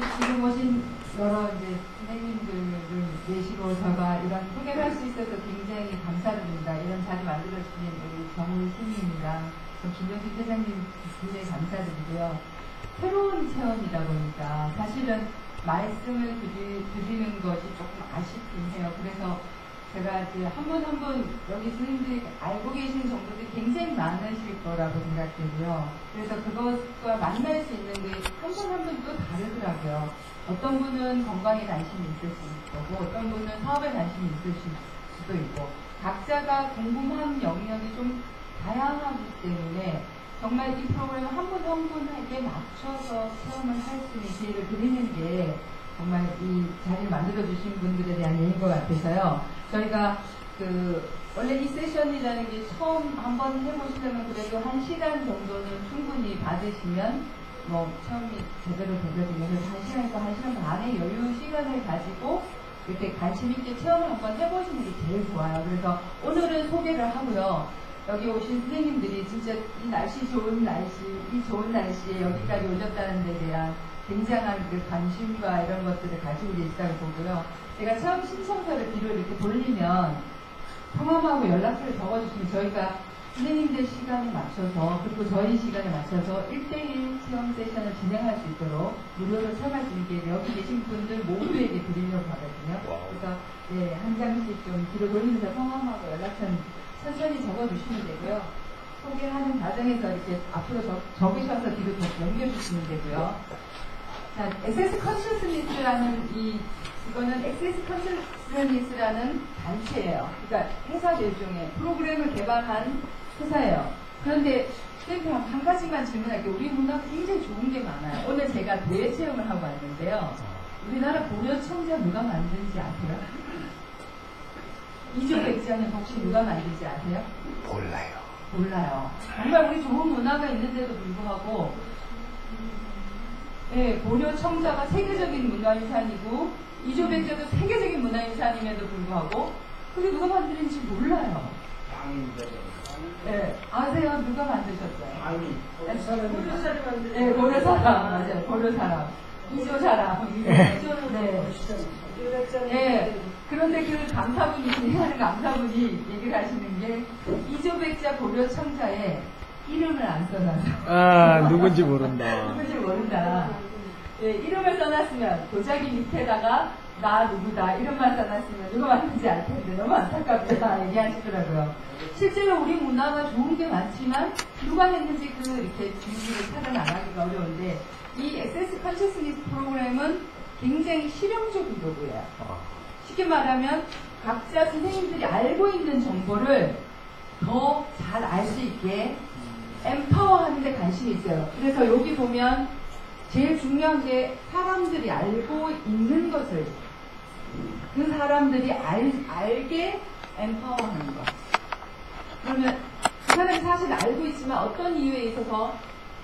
지금 오신 여러 이제 선생님들을 계시고 제가 이런 소개를 할 수 있어서 굉장히 감사드립니다. 이런 자리 만들어주신 우리 정우 시민이랑 김정수 회장님 굉장히 감사드리고요. 새로운 체험이다 보니까 사실은 말씀을 드리는 것이 조금 아쉽긴 해요. 그래서 제가 이제 한 분 한 분 여기 선생님들이 알고 계신 정보들이 굉장히 많으실 거라고 생각되고요. 그래서 그것과 만날 수 있는 게 한 분 한 분 또 다르더라고요. 어떤 분은 건강에 관심이 있을 수 있고 어떤 분은 사업에 관심이 있을 수도 있고 각자가 궁금한 영역이 좀 다양하기 때문에 정말 이 프로그램을 한 분 한 분에게 맞춰서 체험을 할 수 있는 기회를 드리는 게 정말 이 자리를 만들어주신 분들에 대한 예인 것 같아서요. 저희가 원래 이 세션이라는 게 처음 한번 해보시려면 그래도 1시간 정도는 충분히 받으시면 체험이 제대로 되거든요. 그래서 1시간에서 1시간 반의 여유 시간을 가지고 이렇게 관심있게 체험을 한번 해보시는 게 제일 좋아요. 그래서 오늘은 소개를 하고요. 여기 오신 선생님들이 진짜 이 날씨 좋은 날씨에 여기까지 오셨다는 데 대한 굉장한 그 관심과 이런 것들을 가지고 계시다고 보고요. 제가 처음 신청서를 뒤로 이렇게 돌리면 성함하고 연락처를 적어주시면 저희가 선생님들 시간에 맞춰서 그리고 저희 시간에 맞춰서 1대1 체험 세션을 진행할 수 있도록 무료로 참여할 수 있게 여기 계신 분들 모두에게 드리려고 하거든요. 그래서 네, 한 장씩 좀 뒤로 돌리면서 성함하고 연락처는 천천히 적어주시면 되고요. 소개하는 과정에서 이렇게 앞으로 적으셔서 뒤로 넘겨주시면 되고요. 자, Access Consciousness라는 이거는 Access Consciousness라는 단체예요. 그러니까 회사 일종의 프로그램을 개발한 회사예요. 그런데 선생님 한 가지만 질문할게요. 우리 문화가 굉장히 좋은 게 많아요. 오늘 제가 대회 체험을 하고 왔는데요. 우리나라 고려청자 누가 만든지 아세요? 이조백자는 혹시 누가 만들지 아세요? 몰라요. 정말 우리 좋은 문화가 있는데도 불구하고 네, 고려청자가 세계적인 문화유산이고 이조백자도 세계적인 문화유산임에도 불구하고 그게 누가 만드는지 몰라요. 네, 아세요? 누가 만드셨어요? 고려사람 만드는. 네, 고려사람 맞아요. 고려사람. 이조사람. 네. 네. 그런데 그 강사분이 진행하는 강사분이 얘기를 하시는 게 이조백자 고려청자에 이름을 안 써놨어. 누군지 모른다. 누군지 모른다. 네, 이름을 써놨으면 도자기 밑에다가 나 누구다 이름만 써놨으면 누가 만든지 알 텐데 너무 안타깝다 얘기하시더라고요. 실제로 우리 문화가 좋은 게 많지만 누가 했는지 이렇게 진실을 찾아나가기가 어려운데 이 Access Consciousness 프로그램은 굉장히 실용적인 거고요. 쉽게 말하면 각자 선생님들이 알고 있는 정보를 더 잘 알 수 있게 엠파워하는 데 관심이 있어요. 그래서 여기 보면 제일 중요한 게 사람들이 알고 있는 것을 그 사람들이 알게 엠파워하는 것. 그러면 그 사람이 사실 알고 있지만 어떤 이유에 있어서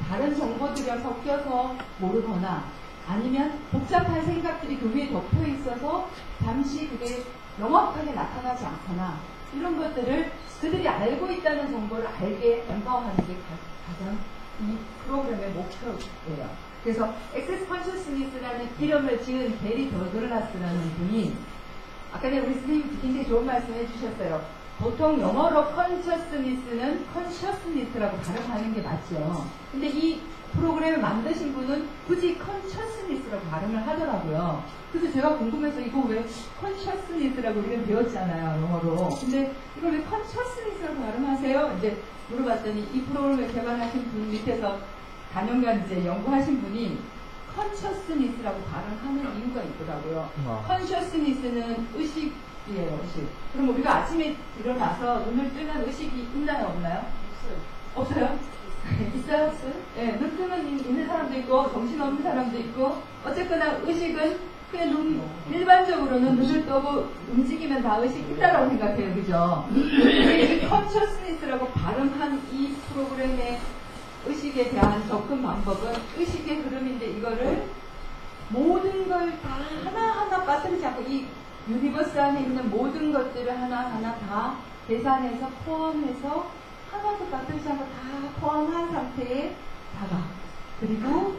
다른 정보들이랑 섞여서 모르거나 아니면 복잡한 생각들이 그 위에 덮여 있어서 잠시 그게 명확하게 나타나지 않거나 이런 것들을 그들이 알고 있다는 정보를 알게 엠파워하는 게 가장 이 프로그램의 목표예요. 그래서 Access Consciousness라는 이름을 지은 게리 더글라스라는 분이 아까 전에 우리 선생님이 굉장히 좋은 말씀 해주셨어요. 보통 영어로 Consciousness는 Consciousness라고 발음하는 게 맞죠. 근데 이 프로그램을 만드신 분은 굳이 Consciousness라고 발음을 하더라고요. 그래서 제가 궁금해서 이거 왜 Consciousness라고 우리가 배웠잖아요, 영어로. 근데 이걸 왜 Consciousness라고 발음하세요? 이제 물어봤더니 이 프로그램을 개발하신 분 밑에서 단연간 이제 연구하신 분이 Consciousness라고 발음하는 이유가 있더라고요. Consciousness는 의식이에요, 의식. 그럼 우리가 아침에 일어나서 눈을 뜨면 의식이 있나요, 없나요? 없어요? 있어요? 네, 눈 뜨면 있는 사람도 있고 정신없는 사람도 있고 어쨌거나 의식은 그냥 일반적으로는 눈을 뜨고 움직이면 다 의식이 있다라고 생각해요. 그죠? 이 Consciousness라고 발음한 이 프로그램의 의식에 대한 접근 방법은 의식의 흐름인데 이거를 모든 걸 다 하나하나 빠뜨리지 않고 이 유니버스 안에 있는 모든 것들을 하나하나 다 계산해서 포함해서 하나도 빠뜨리지 않고 다 포함한 상태에 다가 그리고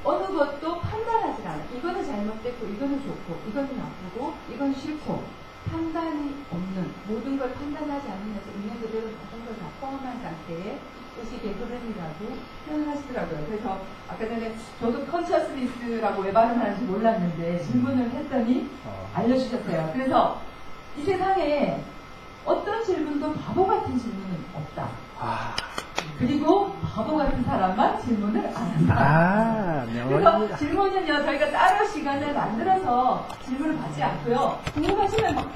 어느 것도 판단하지 않아요. 이거는 잘못됐고, 이거는 좋고, 이거는 나쁘고, 이건 싫고, 판단이 없는, 모든 걸 판단하지 않으면서 있는 그대로 모든 걸 다 포함한 상태의 의식의 흐름이라고 표현하시더라고요. 그래서 아까 전에 저도 컨셔스니스라고 왜 발음하는지 몰랐는데 질문을 했더니 알려주셨어요. 그래서 이 세상에 어떤 질문도 바보 같은 질문은 없다. 그리고 바보 같은 사람만 질문을 안 한다. 그래서 질문은요, 저희가 따로 시간을 만들어서 질문을 받지 않고요. 궁금하시면 막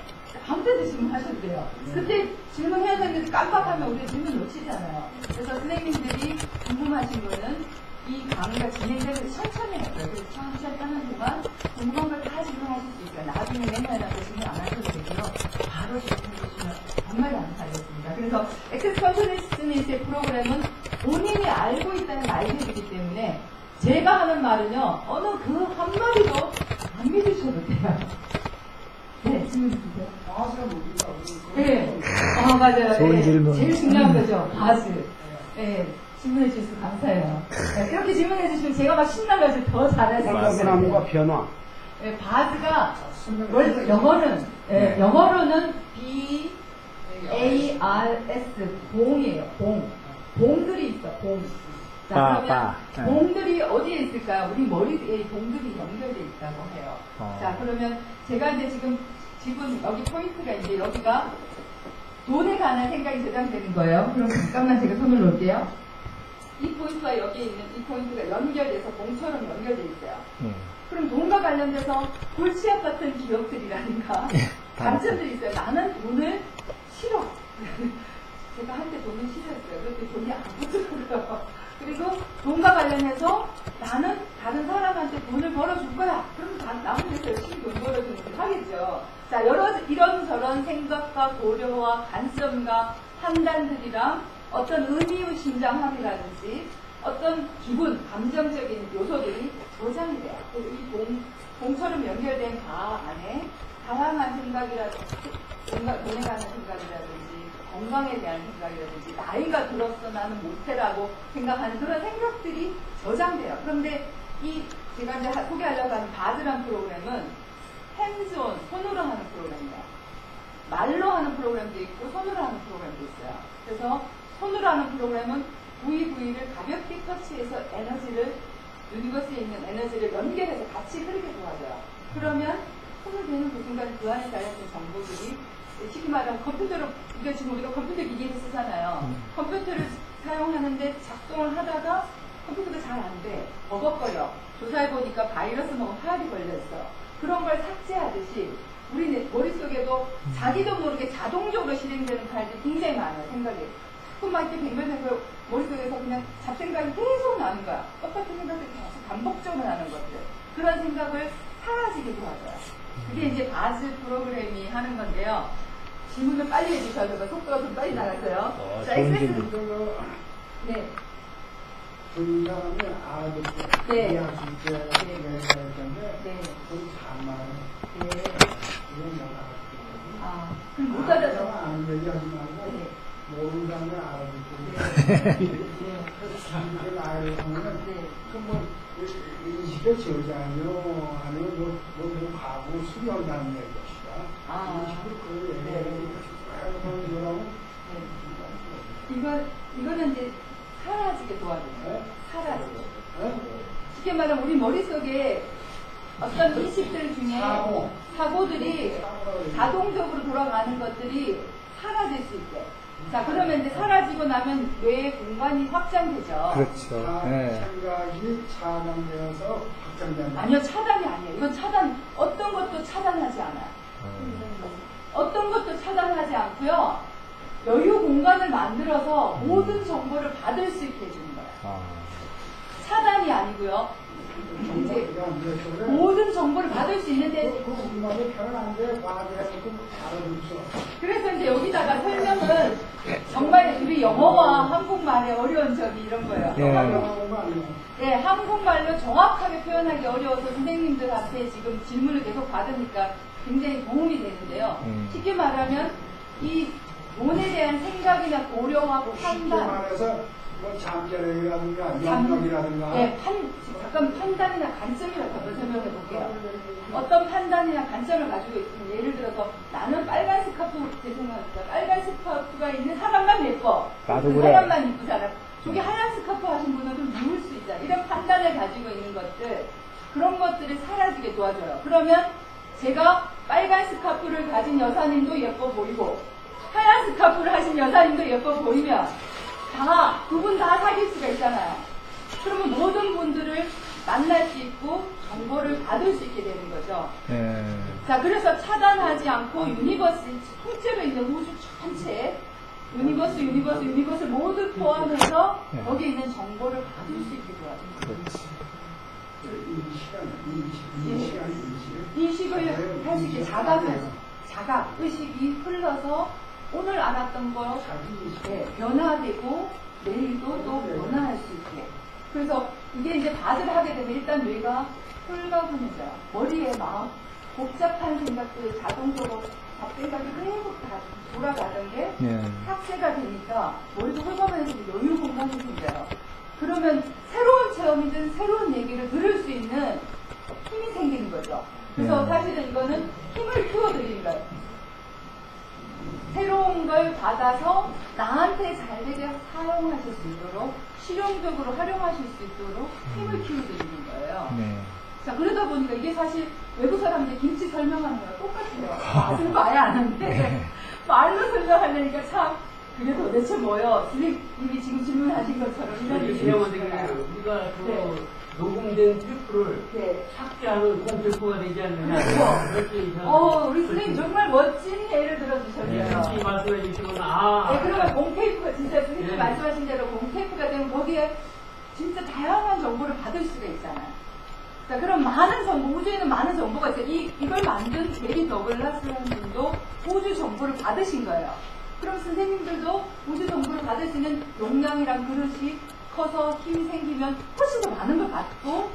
밤새도 질문하셔도 돼요. 그때 질문해야 되는데 깜빡하면 우리 질문 놓치잖아요. 그래서 선생님들이 궁금하신 거는 이 강의가 진행되면 천천히 할 거예요. 그래서 천천히 하는 동안 궁금한 걸 다 질문하실 수 있어요. 나중에 맨날 나서 질문 안 하셔도 되고요. 바로 질문해주시면 정말 감사하겠습니다. 그래서 엑세스 컨셔스니스의 프로그램은 본인이 알고 있다는 말들이기 때문에 제가 하는 말은요, 어느 그 한마디도 안 믿으셔도 돼요. 네, 질문 주세요. 바스가 뭡니까? 네. 맞아요. 좋은 네. 질문. 제일 중요한 거죠. 바스. 네. 질문해 주셔서 감사해요. 네, 이렇게 질문해 주시면 제가 막 신나가지고 더 잘할 수 있어요. 나무가 변화. 네, 바스가 원래 영어는 영어로는 B-A-R-S 봉이에요. 봉들이 있어. 봉. 자, 그러면 봉들이 어디에 있을까요? 우리 머리에 봉들이 연결돼 있다고 해요. 자, 그러면 제가 이제 지금 여기 포인트가 이제 여기가 돈에 관한 생각이 저장되는 거예요. 그럼 잠깐만 제가 손을 놓을게요. 이 포인트와 여기에 있는 이 포인트가 연결돼서 봉처럼 연결돼 있어요. 그럼 돈과 관련돼서 골치 아팠던 기억들이라든가 단점들이 있어요. 나는 돈을 싫어. 제가 한때 돈을 싫어했어요. 그때 돈이 안 붙더라고요. 그리고 돈과 관련해서 나는 다른 사람한테 돈을 벌어줄 거야. 그럼 남을 위해서 열심히 돈 벌어주는 걸 하겠죠. 자, 이런저런 생각과 고려와 관점과 판단들이랑 어떤 의미의심장함이라든지 어떤 기분, 감정적인 요소들이 조장이 돼요. 이 봉처럼 연결된 바 안에 다양한 생각이라든지, 돈에 관한 생각이라든지, 건강에 대한 생각이라든지, 나이가 들었어 나는 못해라고 생각하는 그런 생각들이 저장돼요. 그런데 제가 이제 소개하려고 하는 바즈란 프로그램은 핸즈온, 손으로 하는 프로그램이에요. 말로 하는 프로그램도 있고 손으로 하는 프로그램도 있어요. 그래서 손으로 하는 프로그램은 부위를 가볍게 터치해서 유니버스에 있는 에너지를 연결해서 같이 흐르게 도와줘요. 그러면 손을 대는 그 순간 그 안에 달려있는 정보들이 쉽게 말하면 컴퓨터로, 그러니까 지금 우리가 컴퓨터 기기를 쓰잖아요. 컴퓨터를 사용하는데 작동을 하다가 컴퓨터가 잘 안 돼. 버벅거려. 조사해보니까 바이러스 먹은 파열이 걸려있어. 그런 걸 삭제하듯이 우리 머릿속에도 자기도 모르게 자동적으로 실행되는 파일들이 굉장히 많아요. 생각이. 자꾸만 이렇게 뱅글뱅글 머릿속에서 그냥 잡생각이 계속 나는 거야. 똑같은 생각들이 계속 반복적으로 나는 것들. 그런 생각을 사라지게 도와줘요. 그게 이제 바즈 프로그램이 하는 건데요. 질문을 빨리 해주셔야 돼요. 속도가 좀 빨리 나갔어요. 자, 엑세스. 네. 그 사람이 알아듣고 네. 이해하실 때 얘기할 텐데 네. 그건 잘말 네. 이런 거 알아듣고 그럼 못 알아서. 안 얘기하지 말고 네. 모르는 사람이 알아듣고 그런 아이를 하면 그뭐 인식의 저장이요 아니면 뭐 가구 수리한다는 얘기입니다. 인식을 그 얘기를 이거는 이제 사라지게 도와줘요. 사라지게. 쉽게 말하면 우리 머릿속에 어떤 인식들 중에 사고들이 자동적으로 돌아가는 것들이 사라질 수 있대. 자, 그러면 이제 사라지고 나면 뇌의 공간이 확장되죠. 그렇죠. 네. 생각이 차단되어서 확장되는. 아니요, 차단이 아니에요. 이건 어떤 것도 차단하지 않아요. 어떤 것도 차단하지 않고요. 여유 공간을 만들어서 모든 정보를 받을 수 있게 해주는 거예요. 차단이 아니고요. 이제 모든 정보를 받을 수 있는데 그래서 이제 여기다가 설명은 정말 우리 영어와 한국말의 어려운 점이 이런 거예요. 네, 한국말로 정확하게 표현하기 어려워서 선생님들한테 지금 질문을 계속 받으니까 굉장히 도움이 되는데요. 쉽게 말하면 이 돈에 대한 생각이나 고려하고 쉽게 판단. 말해서 뭐 잠재력이라든가 영역이라든가 네, 잠깐 판단이나 관점이라고 한번 설명해 볼게요. 어떤 판단이나 관점을 가지고 있으면 예를 들어서 나는 빨간 스카프 죄송합니다. 빨간 스카프가 있는 사람만 예뻐. 나도 그 그래. 사람만 이쁜 사람. 저기 하얀 스카프 하신 분은 좀 누울 수 있잖아. 이런 판단을 가지고 있는 것들 그런 것들이 사라지게 도와줘요. 그러면 제가 빨간 스카프를 가진 여사님도 예뻐 보이고 하얀 스카프를 하신 여사님도 예뻐 보이면 두 분 다 사귈 수가 있잖아요. 그러면 모든 분들을 만날 수 있고 정보를 받을 수 있게 되는 거죠. 예. 자, 그래서 차단하지 않고 유니버스, 통째로 있는 우주 전체, 유니버스 모두 포함해서 네. 거기에 있는 정보를 받을 수 있게 도와줍니다. 인식을 할 수 있게 자각, 의식이 흘러서 오늘 알았던 거 변화되고 내일도 또 변화할 수 있게. 그래서 이게 이제 받을 하게 되면 일단 뇌가 홀가분해져요. 머리에 막 복잡한 생각들 자동적으로 잡생각이 계속 다 돌아가던 게 예. 삭제가 되니까 머리도 홀가분해지고 여유 공간이 생겨요. 그러면 새로운 체험이든 새로운 얘기를 들을 수 있는 힘이 생기는 거죠. 그래서 사실은 이거는 힘을 키워드리는 거예요. 새로운 걸 받아서 나한테 잘 되게 사용하실 수 있도록 실용적으로 활용하실 수 있도록 힘을 키워드리는 거예요. 네. 자, 그러다 보니까 이게 사실 외국 사람들 김치 설명하는 거랑 똑같아요. 맛을 봐야 아는데 말로 설명하려니까 참 그게 도대체 뭐예요? 선생님이 지금 질문하신 것처럼 이런 이게 얘기를 우리가 그 녹음된 테이프를 삭제하는 공테이프가 되지 않느냐. 그렇죠. 우리 선생님 정말 멋진 예를 들어주셨어요. 이 말씀해 주시면 네, 그러면 공테이프가 진짜 선생님 말씀하신 대로 공테이프가 되면 거기에 진짜 다양한 정보를 받을 수가 있잖아요. 자, 그럼 많은 정보, 우주에는 많은 정보가 있어요. 이걸 만든 메리 더글라스라는 분도 우주 정보를 받으신 거예요. 그럼 선생님들도 우주 정보를 받을 수 있는 용량이랑 그릇이 커서 힘이 생기면 훨씬 더 많은 걸 받고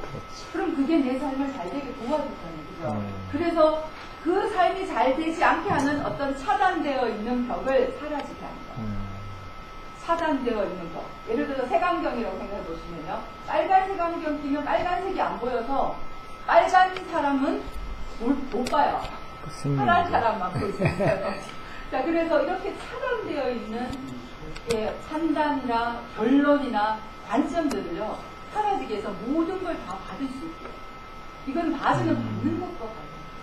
그럼 그게 내 삶을 잘 되게 도와줄 거예요. 그죠? 그래서 그 삶이 잘 되지 않게 하는 어떤 차단되어 있는 벽을 사라지게 하는 거예요. 차단되어 있는 벽. 예를 들어서 색안경이라고 생각해 보시면요. 빨간 색안경 끼면 빨간색이 안 보여서 빨간 사람은 못 봐요. 파란 사람만 볼 수 있어요. 자, 그래서 이렇게 차단되어 있는 판단이나 결론이나 관점들을요, 사라지게 해서 모든 걸 다 받을 수 있게. 이건 받으면 받는 것과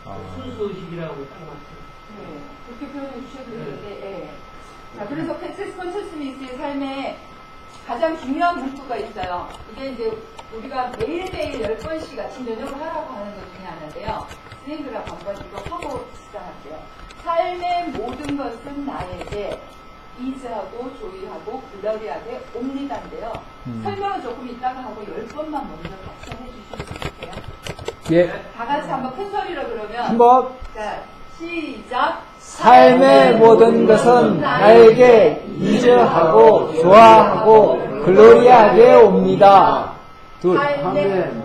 같아요. 순수의식이라고 딱 맞죠. 네, 그렇게 표현해 주셔도 되는데, 자, 그래서 패트리스 콘셔스미스의 삶에 가장 중요한 문구가 있어요. 이게 이제 우리가 매일매일 10번씩 아침 저녁을 하라고 하는 것 중에 하나인데요. 선생님들하고 한번 이거 하고 시작할게요. 삶의 모든 것은 나에게 이즈하고 조이하고 글러리하게 옵니다인데요. 설명은 조금 이따가 하고 10번만 먼저 같이 해주시면 좋겠어요. 예. 다 같이 한번 큰 소리로 그러면. 한번. 자, 시작. 삶의 모든 것은 나에게 이즈하고 좋아하고 글로리하게 옵니다. 둘.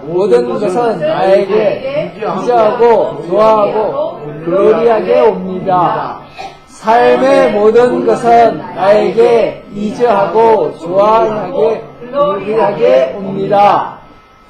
모든 것은 나에게 이즈하고 좋아하고 글로리하게 옵니다. 삶의 모든 것은 나에게 이즈하고 좋아하게 글로리하게 옵니다.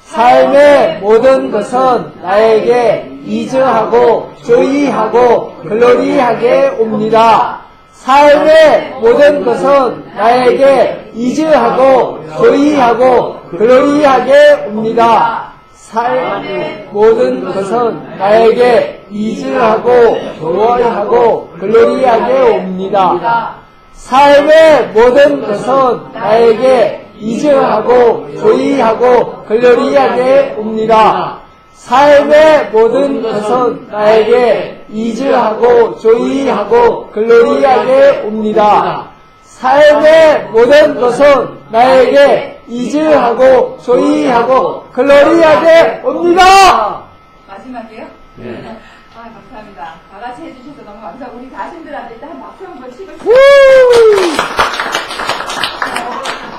삶의 모든 것은 나에게 이즈하고 조이하고 글로리하게 옵니다. 삶의 모든 것은 나에게 이즈하고 조이하고 글로리하게 옵니다. 삶의 모든 것은 나에게 이즈하고 좋아하고 글로리하게 옵니다. 삶의 모든 것은 나에게 이즈하고 조이하고 글로리하게 옵니다. 삶의 모든 것은 나에게 이즈하고 조이하고 글로리하게 옵니다. 삶의 모든 것은 나에게 이즈하고 조이하고 글로리하게 옵니다. 마지막이에요? 네. 아, 감사합니다. 다 같이 해주셔서 너무 감사하고 우리 자신들한테 일단 한 박수 한번 치고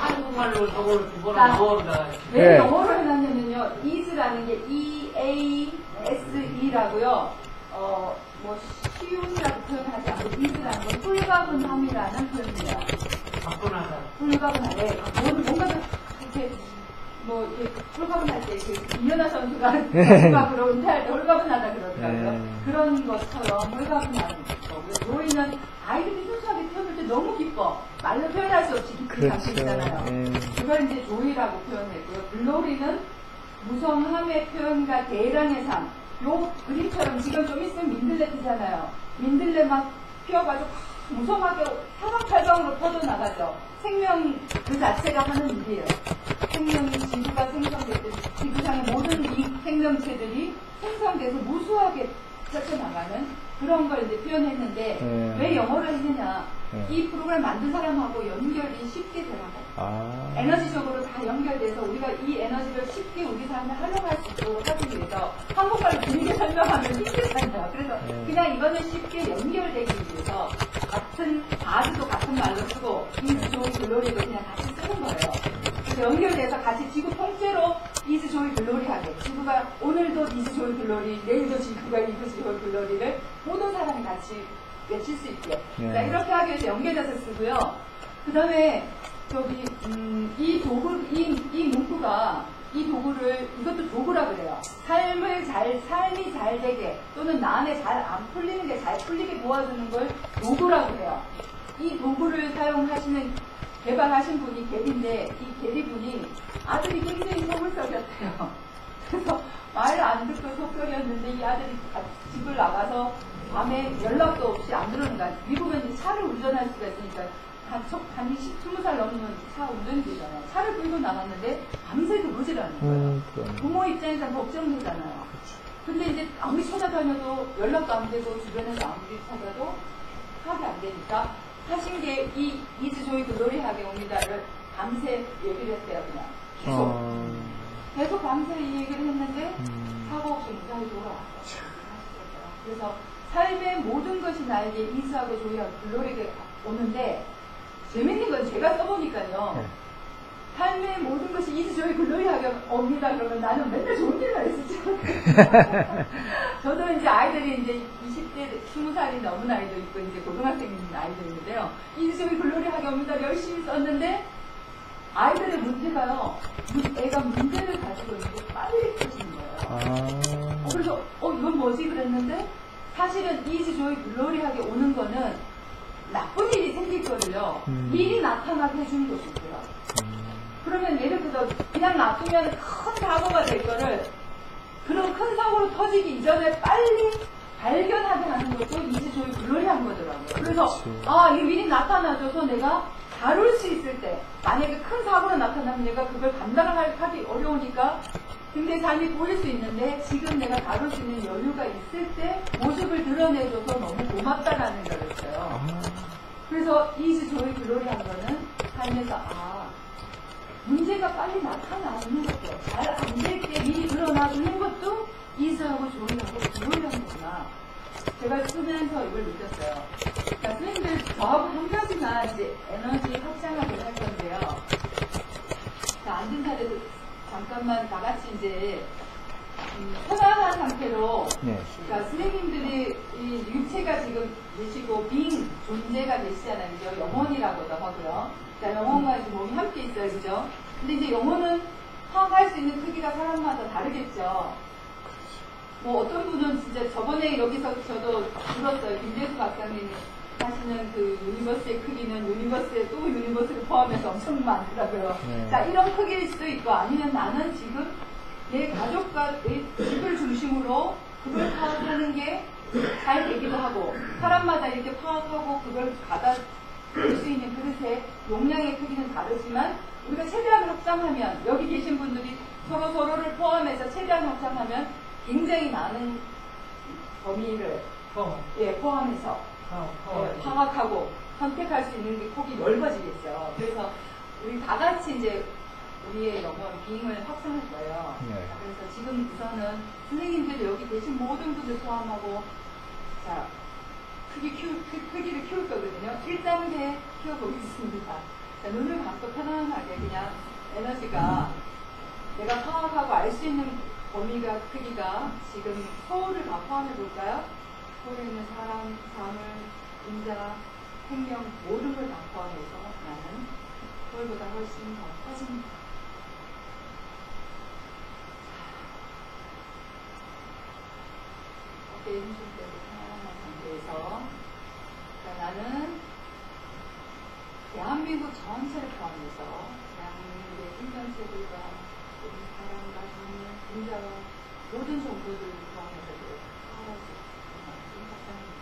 한국말로 저걸 두 번을 넣어온다. 왜 영어로 해놨냐면요. is라는 게 EASE라고요. 뭐 쉬운이라고 표현하지 않고 이즈라는 건 홀가분함이라는 표현이에요. 바꿔나가. 홀가분하게 뭔가 이렇게 뭐 이렇게 홀가분할 때 이렇게 이현아 선수가 마지막으로 은퇴할 때 홀가분하다 그러더라고요. 그런 것처럼 홀가분한 거고요. 조이는 아이들이 순수하게 태어날 때 너무 기뻐. 말로 표현할 수 없이 기쁜 감정이잖아요. 그걸 이제 조이라고 표현했고요. 글로리는 무성함의 표현과 대량의 삶. 요 그림처럼 지금 좀 있으면 민들레트잖아요. 민들레 막 피어가지고 무성하게 사방팔방으로 뻗어나가죠. 생명 그 자체가 하는 일이에요. 생명이 지구가 생성될 때 지구상의 모든 이 생명체들이 생성돼서 무수하게 펼쳐나가는 그런 걸 이제 표현했는데 왜 영어를 했느냐. 이 프로그램 만든 사람하고 연결이 쉽게 되라고. 에너지적으로 다 연결돼서 우리가 이 에너지를 쉽게 우리 삶에 활용할 수 있도록 하기 위해서 한국말로 길게 설명하면 힘들잖아요. 그래서 그냥 이거는 쉽게 연결되기 위해서 같은 바드도 같은 말로 쓰고 이즈 조이 글로리도 그냥 같이 쓰는 거예요. 그래서 연결돼서 같이 지구 통째로 이즈 조이 글로리하게 지구가 오늘도 이즈 조이 글로리 내일도 지구가 이즈 조이 글로리를 모든 사람이 같이 외칠 수 있게. 자, 이렇게 하기 위해서 연결해서 쓰고요. 그 다음에, 저기, 이 문구가, 이 도구를, 이것도 도구라 그래요. 삶이 잘 되게, 또는 나 안에 잘 안 풀리는 게 잘 풀리게 도와주는 걸 도구라고 해요. 이 도구를 개발하신 분이 게리인데, 이 게리분이 아들이 굉장히 속을 썩였대요. 그래서 말을 안 듣고 속썩였는데, 이 아들이 집을 나가서 밤에 연락도 없이 안 들어오는 거야. 미국은 이제 차를 운전할 수가 있으니까 한 20살 넘으면 차 운전이 되잖아요. 차를 끌고 나갔는데 밤새도 오지라는 거예요. 부모 입장에서 걱정되잖아요. 근데 이제 아무리 찾아다녀도 연락도 안 되고 주변에서 아무리 찾아도 파악이 안 되니까 하신 게 이 이즈 조이 글로리하게 옵니다를 밤새 얘기를 했대요. 그냥 계속 밤새 이 얘기를 했는데 사고 없이 무사히 돌아왔어요. 그래서 삶의 모든 것이 나에게 이즈하고 조이하고 글로리가 오는데 재밌는 건 제가 써보니까요. 삶의 모든 것이 이즈 조이 글로리하게 옵니다. 그러면 나는 맨날 좋은 일만 했었죠. 저도 이제 아이들이 이제 20대 20살이 넘은 아이도 있고 이제 고등학생인 아이들인데요. 이즈 조이 글로리하게 옵니다. 열심히 썼는데 아이들의 문제가요. 애가 문제를 가지고 있는데 빨리 터지는 거예요. 그래서 이건 뭐지 그랬는데 사실은 이즈 조이 글로리하게 오는 거는 나쁜 일이 생길 거를요. 미리 나타나게 해주는 것이고요. 그러면 예를 들어 그냥 놔두면 큰 사고가 될 거를 그런 큰 사고로 터지기 이전에 빨리 발견하게 하는 것도 이즈 조이 글로리한 거더라고요. 그래서 이게 미리 나타나줘서 내가 다룰 수 있을 때 만약에 큰 사고로 나타나면 내가 그걸 감당하기 어려우니까 굉장히 삶이 보일 수 있는데 지금 내가 다룰 수 있는 여유가 있을 때 모습을 드러내줘서 너무 고맙다라는 거였어요. 그래서 이즈 조이 글로리한 거는 삶에서 문제가 빨리 나타나는 것도 잘 안 될 때 미리 드러나주는 것도 이즈하고 조이하고 글로리한 거구나. 제가 쓰면서 이걸 느꼈어요. 자, 선생님들 저하고 한 가지만 이제 에너지 확장하기를 할 건데요. 자, 앉은 자리에서 잠깐만 다 같이 이제 편안한 상태로 그러니까 선생님들이 이 육체가 지금 계시고 빙 존재가 계시잖아요. 그죠? 영혼이라고도 하고요. 자, 영혼과 이제 몸이 함께 있어요. 그죠? 근데 이제 영혼은 파악할 수 있는 크기가 사람마다 다르겠죠. 뭐 어떤 분은 진짜 저번에 여기서 저도 들었어요. 김재수 박사님이 하시는 그 유니버스의 크기는 유니버스에 또 유니버스를 포함해서 엄청 많더라고요. 자, 이런 크기일 수도 있고 아니면 나는 지금 내 가족과 내 집을 중심으로 그걸 파악하는 게 잘 되기도 하고 사람마다 이렇게 파악하고 그걸 갖다 줄 수 있는 그릇의 용량의 크기는 다르지만 우리가 최대한 확장하면 여기 계신 분들이 서로를 포함해서 최대한 확장하면 굉장히 많은 범위를 포함해서 파악하고 선택할 수 있는 게 폭이 넓어지겠죠. 그래서 우리 다 같이 이제 우리의 영혼, 빙을 확산할 거예요. 그래서 지금 우선은 선생님들 여기 계신 모든 분들 포함하고 자 크기를 키울 거거든요. 1단계 키워보겠습니다. 자, 눈을 감고 편안하게 그냥 에너지가 내가 파악하고 알 수 있는 범위가 크기가 지금 서울을 다 포함해 볼까요? 서울에 있는 사람, 사물, 인자, 생명 모든 걸 다 포함해서 나는 그걸보다 훨씬 더 커집니다. 어깨에 힘줄 때도 편안한 상태에서 나는 대한민국 전체를 포함해서 대한민국의 인간세들과 우리 사람과 사물, 인자와 모든 정보들을 포함해서 살아서 생각합니다.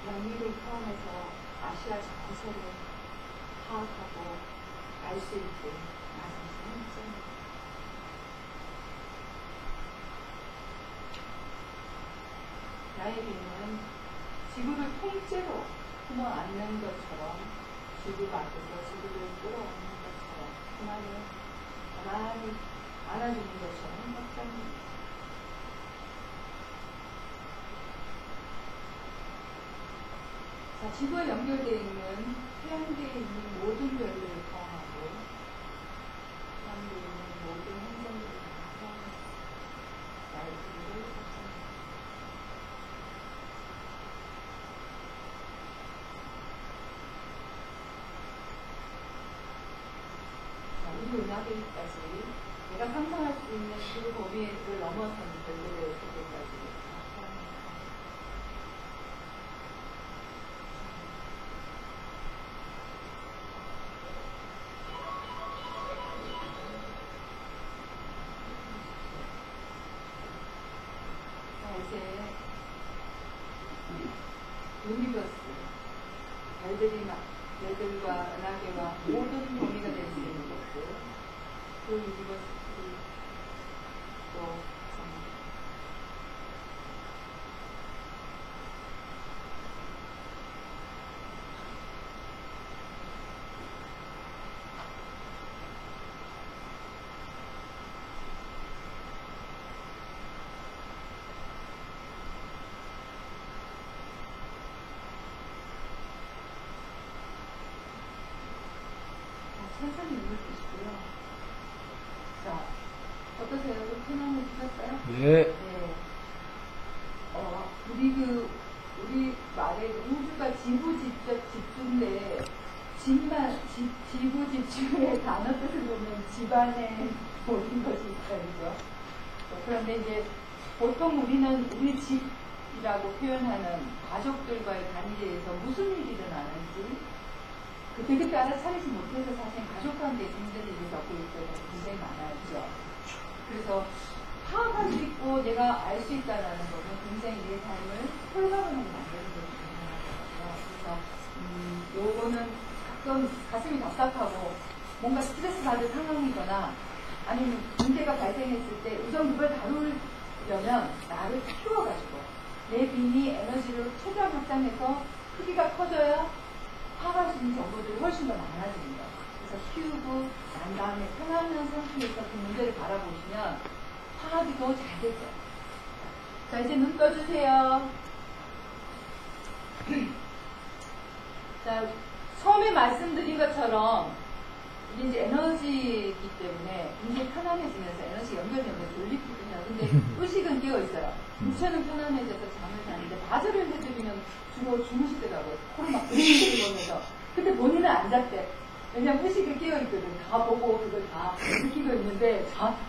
영미를 포함해서 아시아 전체를 파악하고 알 수 있게 말씀하셨습니다. 나에게는 지구를 통째로 품어안는 것처럼 지구 밖에서 지구를 끌어안는 것처럼 그만을 가만히 안아주는 것처럼 확장됩니다. 자, 지구에 연결되어 있는 태양계에 있는 모든 별들을 포함하고 태양계에 있는 모든 행성들을 포함해서 나의 지구를 확장합니다. 우리 은하계까지 내가 상상할 수 있는 그 범위를 넘어서는 별들의 세계까지 이제 유니버스 별들과 은하계와 모든 범위가 될 수 있는 것들 그 유니버스들이 또 천천히 눈을 뜨시고요. 자, 어떠세요? 편안해지셨어요? 네. 네. 우리 말에 우주가 지구집중인데, 지구집중의 단어 뜻을 보면 집안에 모든 것이 있다죠. 그런데 이제 보통 우리는 우리 집이라고 표현하는 가족들과의 관계에서 무슨 일이 일어나는지 그때 알아차리지 못해서 사실 가족 관계에서 힘든 일을 겪고 있을 때가 굉장히 많았죠. 그래서 파악할 수 있고 내가 알 수 있다는 것은 굉장히 내 삶을 홀가분하게 만드는 것이 중요하거든요. 그래서 요거는 가끔 가슴이 답답하고 뭔가 스트레스 받을 상황이거나 아니면 문제가 발생했을 때 우선 그걸 다루려면 나를 키워가지고 내 빈이 에너지를 최대한 확장해서 크기가 커져야 파악할 수 있는 정보들이 훨씬 더 많아집니다. 그래서 키우고 난 다음에 편안한 상태에서 그 문제를 바라보시면 파악이 더 잘 되죠. 자, 이제 눈 떠주세요. 자, 처음에 말씀드린 것처럼 이게 이제 에너지이기 때문에 굉장히 편안해지면서 에너지 연결되면서 돌리거든요. 근데 의식은 깨어있어요. 육체는 편안해져서 잠을 자는데 마저를 해드리면 주로 주무시더라고요. 코를 막 들이면서. 근데 본인은 안 잤대. 왜냐면 의식이 깨어있거든. 다 보고 그걸 다 느끼고 있는데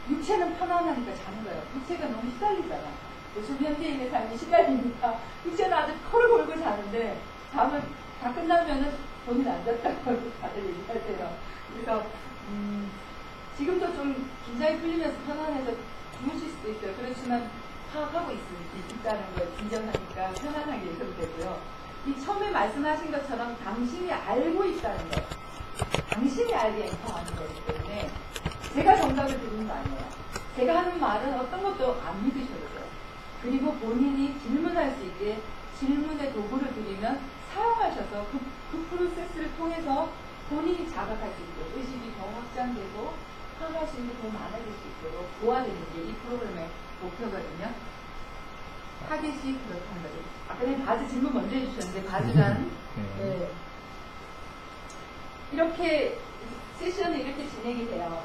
육체는 편안하니까 자는 거예요. 육체가 너무 시달리잖아. 요즘 현대인의 삶이 시달리니까 육체는 아주 코를 골고 자는데 잠을 다 끝나면은 본인 안 잤다고 다들 얘기하세요. 그래서 지금도 좀 긴장이 풀리면서 편안해서 주무실 수도 있어요. 그렇지만 파악하고 있다는 걸 진정하니까 편안하게 있어도 되고요. 이 처음에 말씀하신 것처럼 당신이 알고 있다는 것, 당신이 알기에 인정하는 거기 때문에 제가 정답을 드리는 거 아니에요. 제가 하는 말은 어떤 것도 안 믿으셔도 돼요. 그리고 본인이 질문할 수 있게 질문의 도구를 드리면 사용하셔서 그 프로세스를 통해서 본인이 자각할 수 있도록 의식이 더 확장되고 파악할 수 있는 게 더 많아질 수 있도록 도와드리는 게 이 프로그램의 목표거든요. 타겟이 그렇다는 거죠. 아까 전에 바즈 질문 먼저 해주셨는데 바즈란 네. 이렇게 세션이 이렇게 진행이 돼요.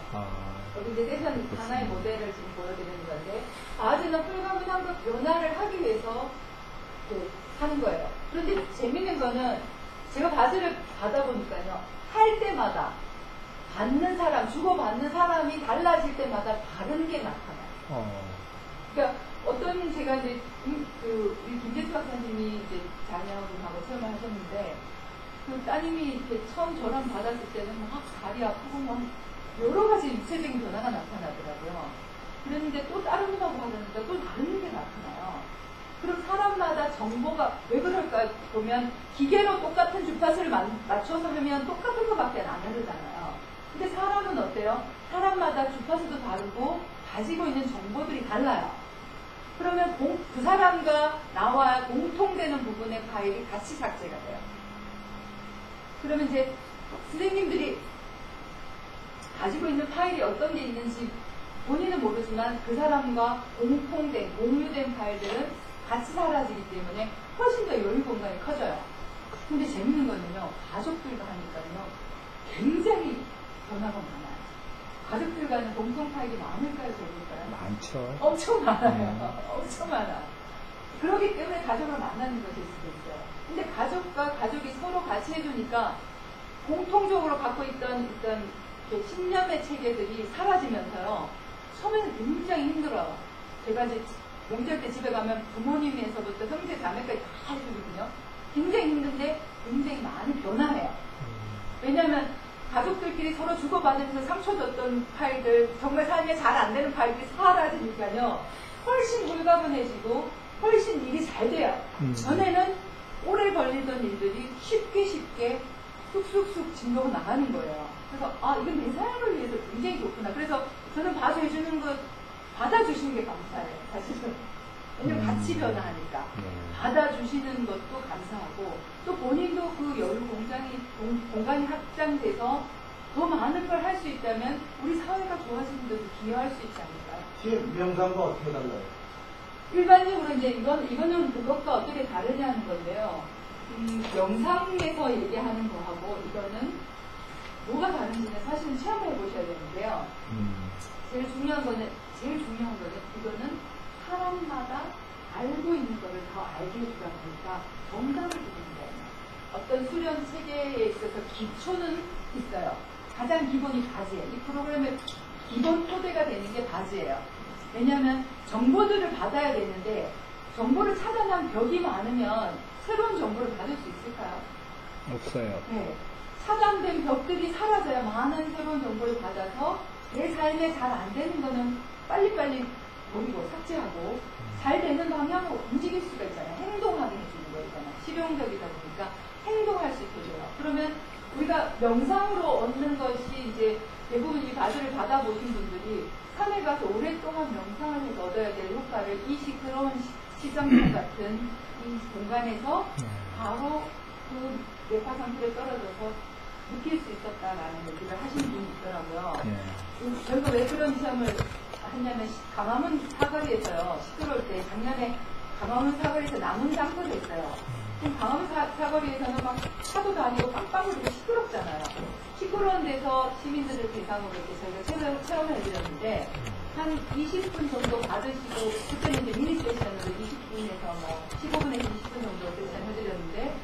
우리 이제 세션 하나의 모델을 지금 보여드리는 건데, 바지는 불가분한 것 변화를 하기 위해서 하는 거예요. 그런데 재밌는 거는 제가 바지를 받아보니까요, 할 때마다 받는 사람, 주고받는 사람이 달라질 때마다 다른 게 나타나요. 그러니까 어떤 제가 이제 우리 김재수 박사님이 이제 자녀분하고 체험을 하셨는데, 그 따님이 이렇게 처음 저랑 받았을 때는 막 다리 아프고 막 여러 가지 육체적인 변화가 나타나더라고요. 그랬는데 또 다른 분하고 받았는데 또 다른 게 나타나요. 그럼 사람마다 정보가 왜 그럴까 보면 기계로 똑같은 주파수를 맞춰서 하면 똑같은 것밖에 안 하잖아요. 근데 사람은 어때요? 사람마다 주파수도 다르고 가지고 있는 정보들이 달라요. 그러면 그 사람과 나와 공통되는 부분의 파일이 같이 삭제가 돼요. 그러면 이제 선생님들이 가지고 있는 파일이 어떤 게 있는지 본인은 모르지만 그 사람과 공통된, 공유된 파일들은 같이 사라지기 때문에 훨씬 더 여유 공간이 커져요. 근데 재밌는 거는요, 가족들과 하니까요, 굉장히 변화가 많아요. 가족들과는 공통 파일이 많을까요, 적을까요? 많죠. 엄청 많아요. 엄청 많아. 그렇기 때문에 가족을 만나는 것일 수도 있어요. 근데 가족과 가족이 서로 같이 해주니까 공통적으로 갖고 있던 신념의 체계들이 사라지면서요, 처음에는 굉장히 힘들어요. 제가 이제 명절 때 집에 가면 부모님에서부터 형제 자매까지 다 해주거든요. 굉장히 힘든데 굉장히 많이 변화해요. 왜냐하면 가족들끼리 서로 주고받으면서 상처 줬던 파일들, 정말 삶에 잘 안 되는 파일들이 사라지니까요, 훨씬 홀가분해지고 훨씬 일이 잘 돼요. 전에는 오래 걸리던 일들이 쉽게 쑥쑥쑥 진도가 나가는 거예요. 그래서 이건 내 삶을 위해서 굉장히 좋구나. 그래서 저는 봐줘주는 것, 받아주시는 게 감사해요. 사실은. 왜냐면 같이 변화하니까. 받아주시는 것도 감사하고, 또 본인도 그 여유 공간이 확장돼서 더 많은 걸 할 수 있다면 우리 사회가 좋아지는 데도 기여할 수 있지 않을까요? 지금 명상과 어떻게 달라요? 일반적으로 이제 이거는 그것과 어떻게 다르냐는 건데요. 영상에서 얘기하는 거하고 이거는 뭐가 다른지는 사실은 체험해 보셔야 되는데요. 제일 중요한 거는 이거는 사람마다 알고 있는 거를 더 알게 해주다 보니까 정답을 드립니다. 어떤 수련 체계에 있어서 기초는 있어요. 가장 기본이 바지예요. 이 프로그램의 기본 토대가 되는 게 바지예요. 왜냐하면 정보들을 받아야 되는데 정보를 차단한 벽이 많으면 새로운 정보를 받을 수 있을까요? 없어요. 네. 차단된 벽들이 사라져야 많은 새로운 정보를 받아서 내 삶에 잘 안 되는 거는 빨리빨리 버리고 삭제하고 잘 되는 방향으로 움직일 수가 있잖아요. 행동하게 해주는 거잖아요. 실용적이다 보니까 행동할 수 있게 해줘요. 그러면 우리가 명상으로 얻는 것이 이제 대부분 이 바지를 받아보신 분들이 산에 가서 오랫동안 명상을 해서 얻어야 될 효과를 이 시끄러운 시장통 같은 이 공간에서 바로 그 뇌파 상태에 떨어져서 느낄 수 있었다라는 얘기를 하시는 분이 있더라고요. 저희가 왜 그런 시험을 했냐면 강화문 사거리에서요, 시끄러울 때 작년에 강화문 사거리에서 남은 장터가 있어요. 그럼 강화문 사거리에서는 막 차도 다니고 빵빵으로 시끄럽잖아요. 시끄러운 데서 시민들을 대상으로 이렇게 저희가 체험을 해드렸는데 한 20분 정도 받으시고, 그때는 이제 미니 세션으로 20분에서 뭐 15분에서 20분 정도 세션 해드렸는데,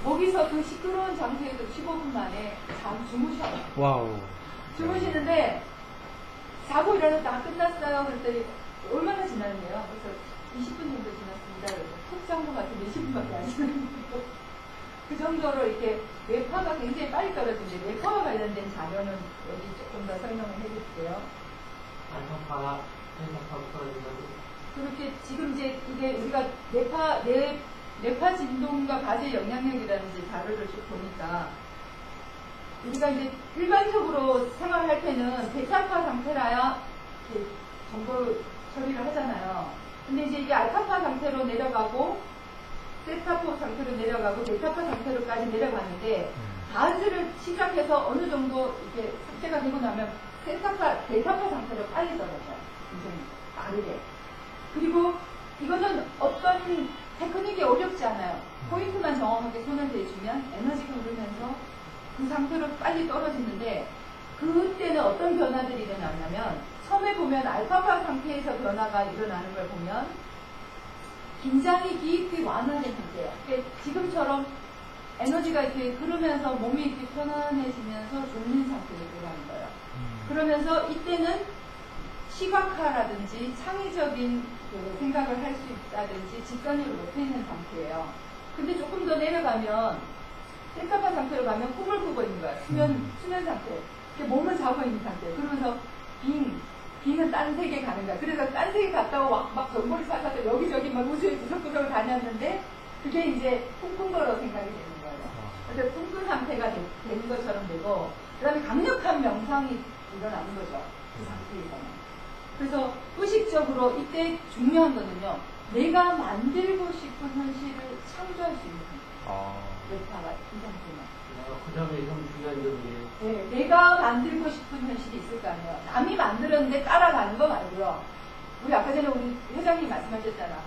거기서 그 시끄러운 장소에서 15분 만에 주무셔요. 와우. 주무시는데 자고 일어나서 다 끝났어요. 그랬더니 얼마나 지났네요. 그래서 20분 정도 지났습니다. 그래서 푹 잔 것 같은데 20분밖에 안 지났는데 그 정도로 이렇게 뇌파가 굉장히 빨리 떨어지는데, 뇌파와 관련된 자료는 여기 조금 더 설명을 해드릴게요. 알파파 떨어진다고. 그렇게 지금 이제 이게 우리가 뇌파 진동과 바지의 영향력이라는 이제 자료를 쭉 보니까, 우리가 이제 일반적으로 생활할 때는 베타파 상태라야 이렇게 정보 처리를 하잖아요. 근데 이제 이게 알파파 상태로 내려가고, 세타파 상태로 내려가고, 베타파 상태로까지 내려가는데, 바지를 시작해서 어느 정도 이렇게 삭제가 되고 나면 베타파 상태로 빨리 떨어져요. 굉장히 빠르게. 그리고 이거는 어떤 테크닉이 어렵지 않아요. 포인트만 정확하게 손을 대주면 에너지가 흐르면서 그 상태로 빨리 떨어지는데, 그때는 어떤 변화들이 일어나냐면 처음에 보면 알파파 상태에서 변화가 일어나는 걸 보면 긴장이 깊이 완화된 상태예요. 그러니까 지금처럼 에너지가 이렇게 흐르면서 몸이 이렇게 편안해지면서 졸린 상태로 들어가는 거예요. 그러면서 이때는 시각화라든지 창의적인 그 생각을 할 수 있다든지 직관력을 높여 있는 상태예요. 근데 조금 더 내려가면 셀카파 상태로 가면 꿈을 꾸고 있는 거예요. 수면 상태. 몸을 자고 있는 상태. 그러면서 빙은 딴 세계에 가는 거야. 그래서 딴 세계 갔다고 막 정보를 찾아서 여기저기 막 우주에 구석구석을 다녔는데 그게 이제 꿈꾼 거로 생각이 되는 거예요. 그래서 꿈꾼 상태가 되는 것처럼 되고 그 다음에 강력한 명상이 일어나는 거죠. 그 상태에서는. 그래서 의식적으로 이때 중요한 거는요. 내가 만들고 싶은 현실을 창조할 수 있는 뇌파가 이 상태는. 그 다음에 형 중요한 점이 네, 내가 만들고 싶은 현실이 있을 거 아니에요. 남이 만들었는데 따라가는 거 말고요. 우리 아까 전에 우리 회장님 말씀하셨잖아.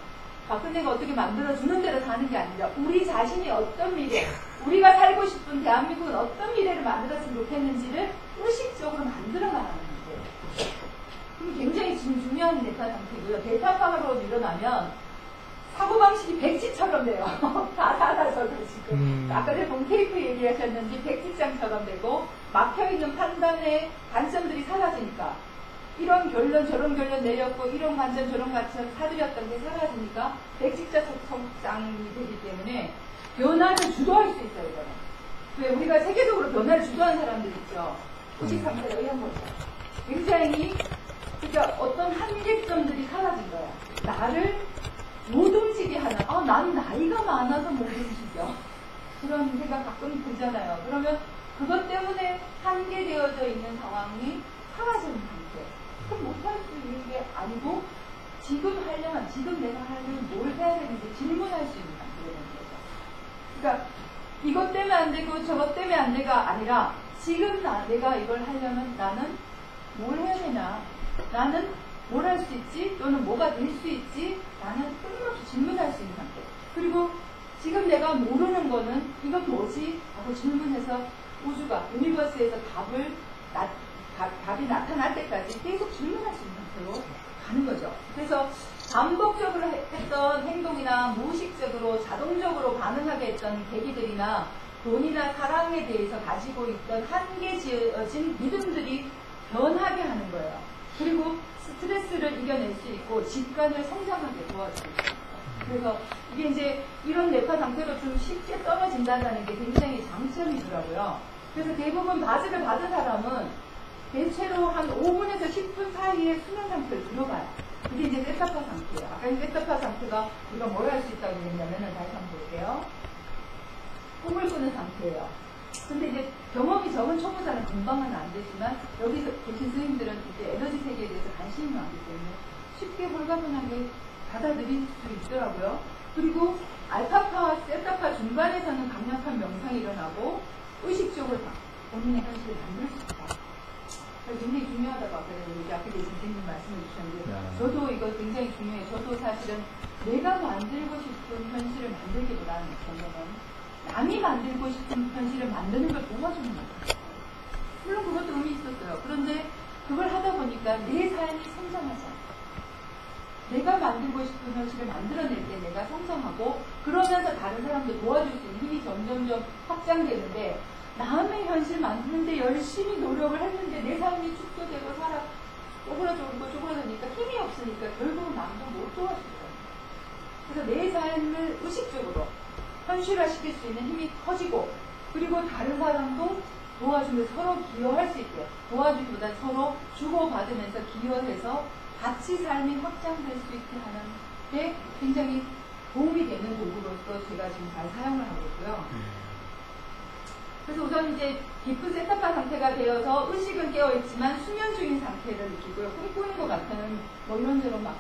박근혜가 어떻게 만들어주는 대로 사는 게 아니라 우리 자신이 어떤 미래, 우리가 살고 싶은 대한민국은 어떤 미래를 만들었으면 좋겠는지를 의식적으로 만들어 나가는 거예요. 그게 굉장히 지금 중요한 데이터 상태고요. 데이터파로 일어나면 사고방식이 백지처럼 돼요. 다 닫아서 지금. 아까 전에 본 테이프 얘기하셨는데 백지장처럼 되고 막혀있는 판단의 관점들이 사라지니까 이런 결론 저런 결론 내렸고 이런 관점 저런 관점 사들였던 게 사라지니까 백지자 속성장이 되기 때문에 변화를 주도할 수 있어요. 이거는. 왜 우리가 세계적으로 변화를 주도하는 사람들 있죠. 의식 상태에 의한 거죠. 굉장히 그러니까 어떤 한계점들이 사라진 거야. 나를 못 움직이게 하는, 난 나이가 많아서 못 움직여. 그런 생각 가끔 들잖아요. 그러면 그것 때문에 한계되어져 있는 상황이 사라지는 상태. 그럼 못할 수 있는 게 아니고, 지금 내가 하려면 뭘 해야 되는지 질문할 수 있는 상태가 되는 거죠. 그러니까, 이것 때문에 안 되고, 저것 때문에 안 돼가 아니라, 지금 내가 이걸 하려면 나는 뭘 해야 되나? 나는 뭘 할 수 있지? 또는 뭐가 될 수 있지? 나는 끊임없이 질문할 수 있는 상태. 그리고 지금 내가 모르는 거는 이건 뭐지? 하고 질문해서 우주가, 유니버스에서 답이 나타날 때까지 계속 질문할 수 있는 상태로 가는 거죠. 그래서 반복적으로 했던 행동이나 무의식적으로 자동적으로 반응하게 했던 계기들이나 돈이나 사랑에 대해서 가지고 있던 한계지어진 믿음들이 변하게 하는 거예요. 그리고 스트레스를 이겨낼 수 있고 직관을 성장하게 도와주고 있어요. 그래서 이게 이제 이런 뇌파 상태로 좀 쉽게 떨어진다는 게 굉장히 장점이더라고요. 그래서 대부분 바지를 받은 사람은 대체로 한 5분에서 10분 사이에 수면 상태로 들어가요. 그게 이제 세타파 상태예요. 아까 이 세타파 상태가 우리가 뭘 할 수 있다고 했냐면은 다시 한번 볼게요. 꿈을 꾸는 상태예요. 근데 이제 경험이 적은 초보자는 금방은 안 되지만 여기서 계신 선생님들은 이제 에너지 세계에 대해서 관심이 많기 때문에 쉽게 홀가분하게 받아들일 수 있더라고요. 그리고 알파파와 세타파 중간에서는 강력한 명상이 일어나고 의식적으로 본인의 현실을 만들 수 있다. 굉장히 중요하다고 아까 우리 앞에 계신 선생님 말씀해 주셨는데 저도 이거 굉장히 중요해요. 저도 사실은 내가 만들고 싶은 현실을 만들기보다는 저는 남이 만들고 싶은 현실을 만드는 걸 도와주는 거예요. 물론 그것도 의미 있었어요. 그런데 그걸 하다 보니까 내 삶이 성장하지 않아요. 내가 만들고 싶은 현실을 만들어낼 때 내가 성장하고 그러면서 다른 사람도 도와줄 수 있는 힘이 점점점 확장되는데 남의 현실 만드는데 열심히 노력을 했는데 내 삶이 축소되고 쪼그러지니까 힘이 없으니까 결국은 남도 못 도와주더라고요. 그래서 내 삶을 의식적으로 현실화시킬 수 있는 힘이 커지고 그리고 다른 사람도 도와주면서 서로 기여할 수 있게 도와주기보다 서로 주고받으면서 기여해서 같이 삶이 확장될 수 있게 하는 게 굉장히 도움이 되는 도구로서 제가 지금 잘 사용을 하고 있고요. 그래서 우선 이제 깊은 세타파 상태가 되어서 의식은 깨어있지만 수면 중인 상태를 느끼고요. 꿈꾸는 것 같은 뭐 이런저런 막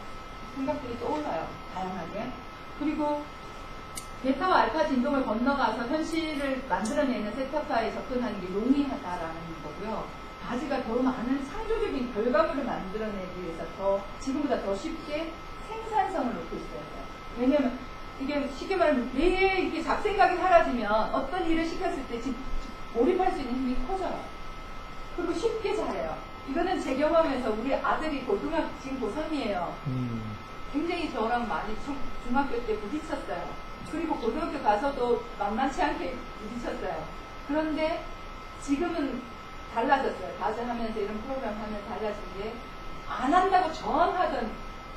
생각들이 떠올라요. 다양하게. 그리고 베타와 알파 진동을 건너가서 현실을 만들어내는 세타파에 접근하는 게 용이하다라는 거고요. 바지가 더 많은 창조적인 결과물을 만들어내기 위해서 지금보다 더 쉽게 생산성을 높일 수 있어요. 왜냐면 이게 쉽게 말하면 내 이렇게 잡생각이 사라지면 어떤 일을 시켰을 때 몰입할 수 있는 힘이 커져요. 그리고 쉽게 잘해요. 이거는 제 경험에서 우리 아들이 지금 고3이에요. 굉장히 저랑 많이 중학교 때 부딪혔어요. 그리고 고등학교 가서도 만만치 않게 부딪혔어요. 그런데 지금은 달라졌어요. 과제하면서 이런 프로그램 하면 달라진 게 안 한다고 저항하던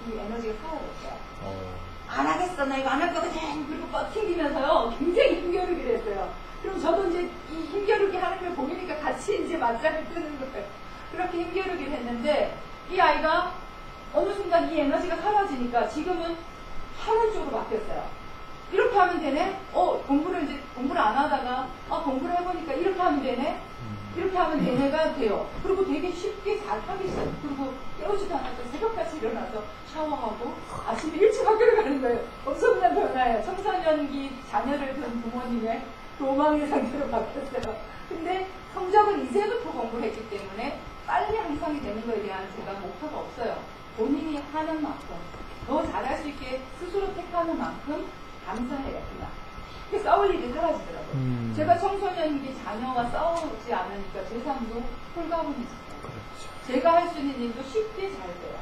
이 에너지가 사라졌어요. 안 하겠어, 나 이거 안 할 거거든. 그리고 버티면서요, 굉장히 힘겨루기 됐어요. 그럼 저도 이제 이 힘겨루기 하는 걸 보이니까 같이 이제 맞짱을 뜨는 거예요. 그렇게 힘겨루기를 했는데, 이 아이가 어느 순간 이 에너지가 사라지니까 지금은 하는 쪽으로 바뀌었어요. 이렇게 하면 되네? 공부를 안 하다가, 공부를 해보니까 이렇게 하면 되네? 이렇게 하면 되네가 돼요. 그리고 되게 쉽게 잘 하기 시작해요. 그리고 깨우지도 않아서 새벽같이 일어나서 샤워하고 아침에 일찍 학교를 가는 거예요. 엄청난 변화예요. 청소년기 자녀를 둔 부모님의 로망의 상태로 바뀌었어요. 근데 성적은 이제부터 공부를 했기 때문에 빨리 향상이 되는 거에 대한 제가 목표가 없어요. 본인이 하는 만큼, 더 잘할 수 있게 스스로 택하는 만큼 감사해요. 그냥. 싸울 일이 사라지더라고요. 제가 청소년기 자녀와 싸우지 않으니까 제 삶도 홀가분해졌어요. 그렇죠. 제가 할 수 있는 일도 쉽게 잘 돼요.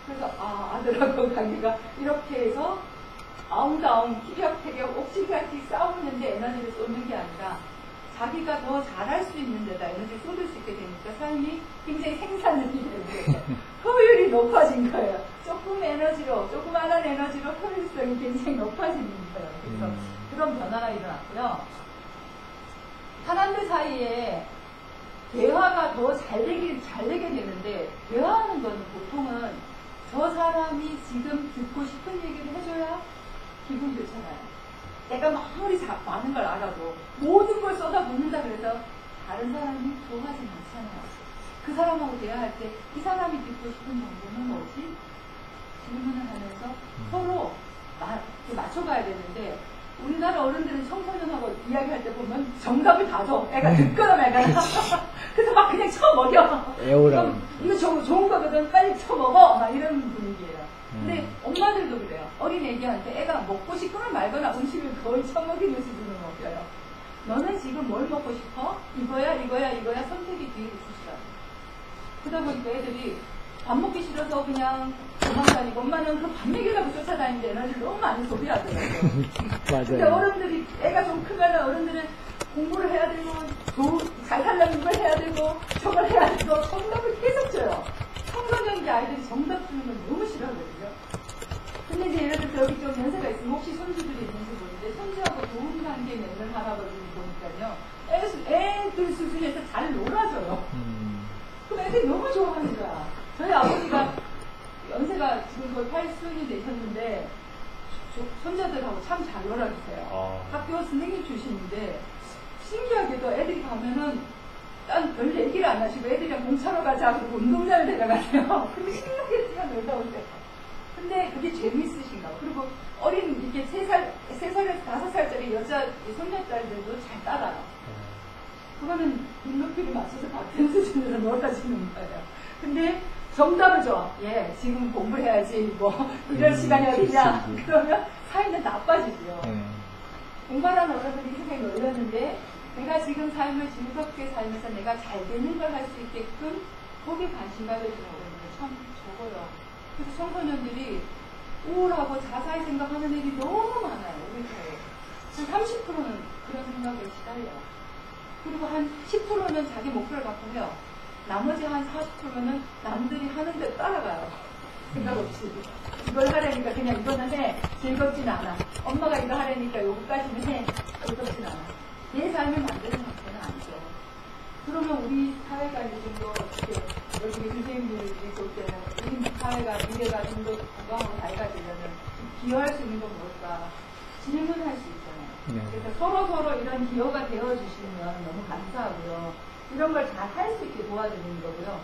그래서 아들하고 관계가 이렇게 해서 아웅다웅 티격태격 옥시각시 싸우는데 에너지를 쏟는 게 아니라 자기가 더 잘할 수 있는 데다 에너지를 쏟을 수 있게 되니까 삶이 굉장히 생산력이 되고 효율이 높아진 거예요. 조그마한 에너지로 효율성이 굉장히 높아지는 거예요. 그래서 그런 변화가 일어났고요. 사람들 사이에 대화가 더 잘 되게 되는데, 대화하는 건 보통은 저 사람이 지금 듣고 싶은 얘기를 해줘야 기분 좋잖아요. 내가 아무리 많은 걸 알아도 모든 걸 쏟아붓는다 그래서 다른 사람이 좋아하진 않잖아요. 그 사람하고 대화할 때 이 사람이 듣고 싶은 정보는 뭐지? 질문을 하면서 서로 맞춰가야 되는데, 우리나라 어른들은 청소년하고 이야기할 때 보면 정답을 다 줘. 애가 듣거나 말거나. 그래서 막 그냥 쳐먹여. 애우라고. 이거 좋은 거거든. 빨리 쳐먹어. 막 이런 분위기예요. 근데 엄마들도 그래요. 어린 애기한테 애가 먹고 싶거나 말거나 음식을 거의 쳐먹이는 수준으로 먹여요. 너는 지금 뭘 먹고 싶어? 이거야 선택이 기회를 주시라. 그러다 보니까 애들이 밥 먹기 싫어서 그냥 도망다니고, 엄마는 그 밥 먹이려고 쫓아다니는데 에너지를 너무 많이 소비하더라고요. 맞아요. 근데 어른들이, 애가 좀 크면 어른들은 공부를 해야 되고, 잘 살려면 이걸 해야 되고, 저걸 해야 되고, 정답을 계속 줘요. 청소년기 아이들이 정답 주는 걸 너무 싫어하거든요. 근데 이제 예를 들어서 여기 좀 연세가 있으면 혹시 손주들이 있는지 모르는데, 손주하고 좋은 관계 맺는 할아버지를 보니까요, 애들 수준에서 잘 놀아줘요. 그럼 애들이 너무 좋아하는 거야. 저희 아버지가 연세가 지금 거의 80이 되셨는데 손자들하고 참 잘 놀아주세요. 학교 선생님 출신인데 신기하게도 애들이 가면은 딴 별 얘기를 안 하시고 애들이랑 공차로 가자 그러고 운동장을 데려가세요. 그리고 신나게 뛰어놀다 오세요. 근데 그게 재미있으신가 봐. 그리고 어린 이렇게 3살에서 5살짜리 여자 손녀딸들도 잘 따라요. 그거는 눈높이를 맞춰서 같은 수준으로 놀아주는 거예요. 근데 정답을 줘. 지금 공부를 해야지. 이럴 시간이 어디냐. 그러면 사이는 나빠지고요. 공부하는 어른들이 세상에 놀렸는데, 내가 지금 삶을 즐겁게 살면서 내가 잘 되는 걸 할 수 있게끔 거기에 관심을 주는 어른들은 참 적어요. 그래서 청소년들이 우울하고 자살 생각하는 애들이 너무 많아요. 우리 사회에. 한 30%는 그런 생각에 시달려요. 그리고 한 10%는 자기 목표를 갖고 해요. 나머지 한 40%는 남들이 하는 대로 따라가요. 생각 없이. 이걸 하려니까 그냥 이거는 해. 즐겁진 않아. 엄마가 이거 하려니까 요거까지는 해. 즐겁진 않아. 내 삶을 만드는 상태는 아니죠. 그러면 우리 사회가 이제 좀 더 여기 선생님들이 볼 때는 우리 사회가 미래가 좀 더 건강하고 밝아지려면 기여할 수 있는 건 뭘까? 질문할 수 있잖아요. 그래서 서로 이런 기여가 되어주시면 너무 감사하고요. 이런 걸 잘 할 수 있게 도와주는 거고요.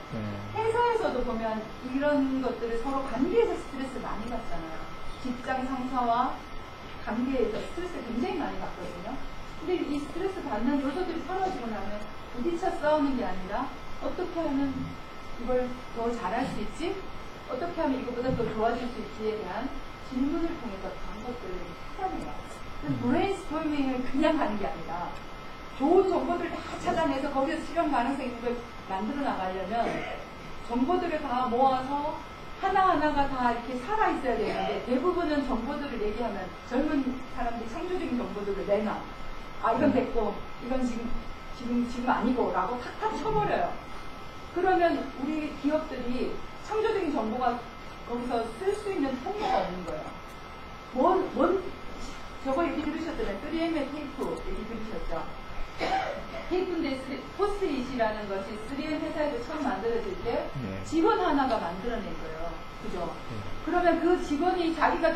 회사에서도 보면 이런 것들을 서로 관계에서 스트레스 많이 받잖아요. 직장 상사와 관계에서 스트레스 굉장히 많이 받거든요. 근데 이 스트레스 받는 요소들이 사라지고 나면 부딪혀 싸우는 게 아니라 어떻게 하면 이걸 더 잘할 수 있지? 어떻게 하면 이것보다 더 좋아질 수 있지에 대한 질문을 통해서 그런 것들을 찾아내요. 브레인스토밍을 그냥 하는 게 아니라 좋은 정보들 다 찾아내서 거기서 실현 가능성 있는 걸 만들어 나가려면 정보들을 다 모아서 하나하나가 다 이렇게 살아있어야 되는데 대부분은 정보들을 얘기하면 젊은 사람들이 창조적인 정보들을 내놔. 아, 이건 됐고, 이건 지금 아니고, 라고 탁탁 쳐버려요. 그러면 우리 기업들이 창조적인 정보가 거기서 쓸 수 있는 통로가 없는 거예요. 저거 얘기 들으셨잖아요. 3M의 테이프 얘기 들으셨죠? 테이프인데 포스트잇이라는 것이 3M 회사에서 처음 만들어질 때 직원 하나가 만들어낸 거예요. 그죠? 그러면 그 직원이 자기가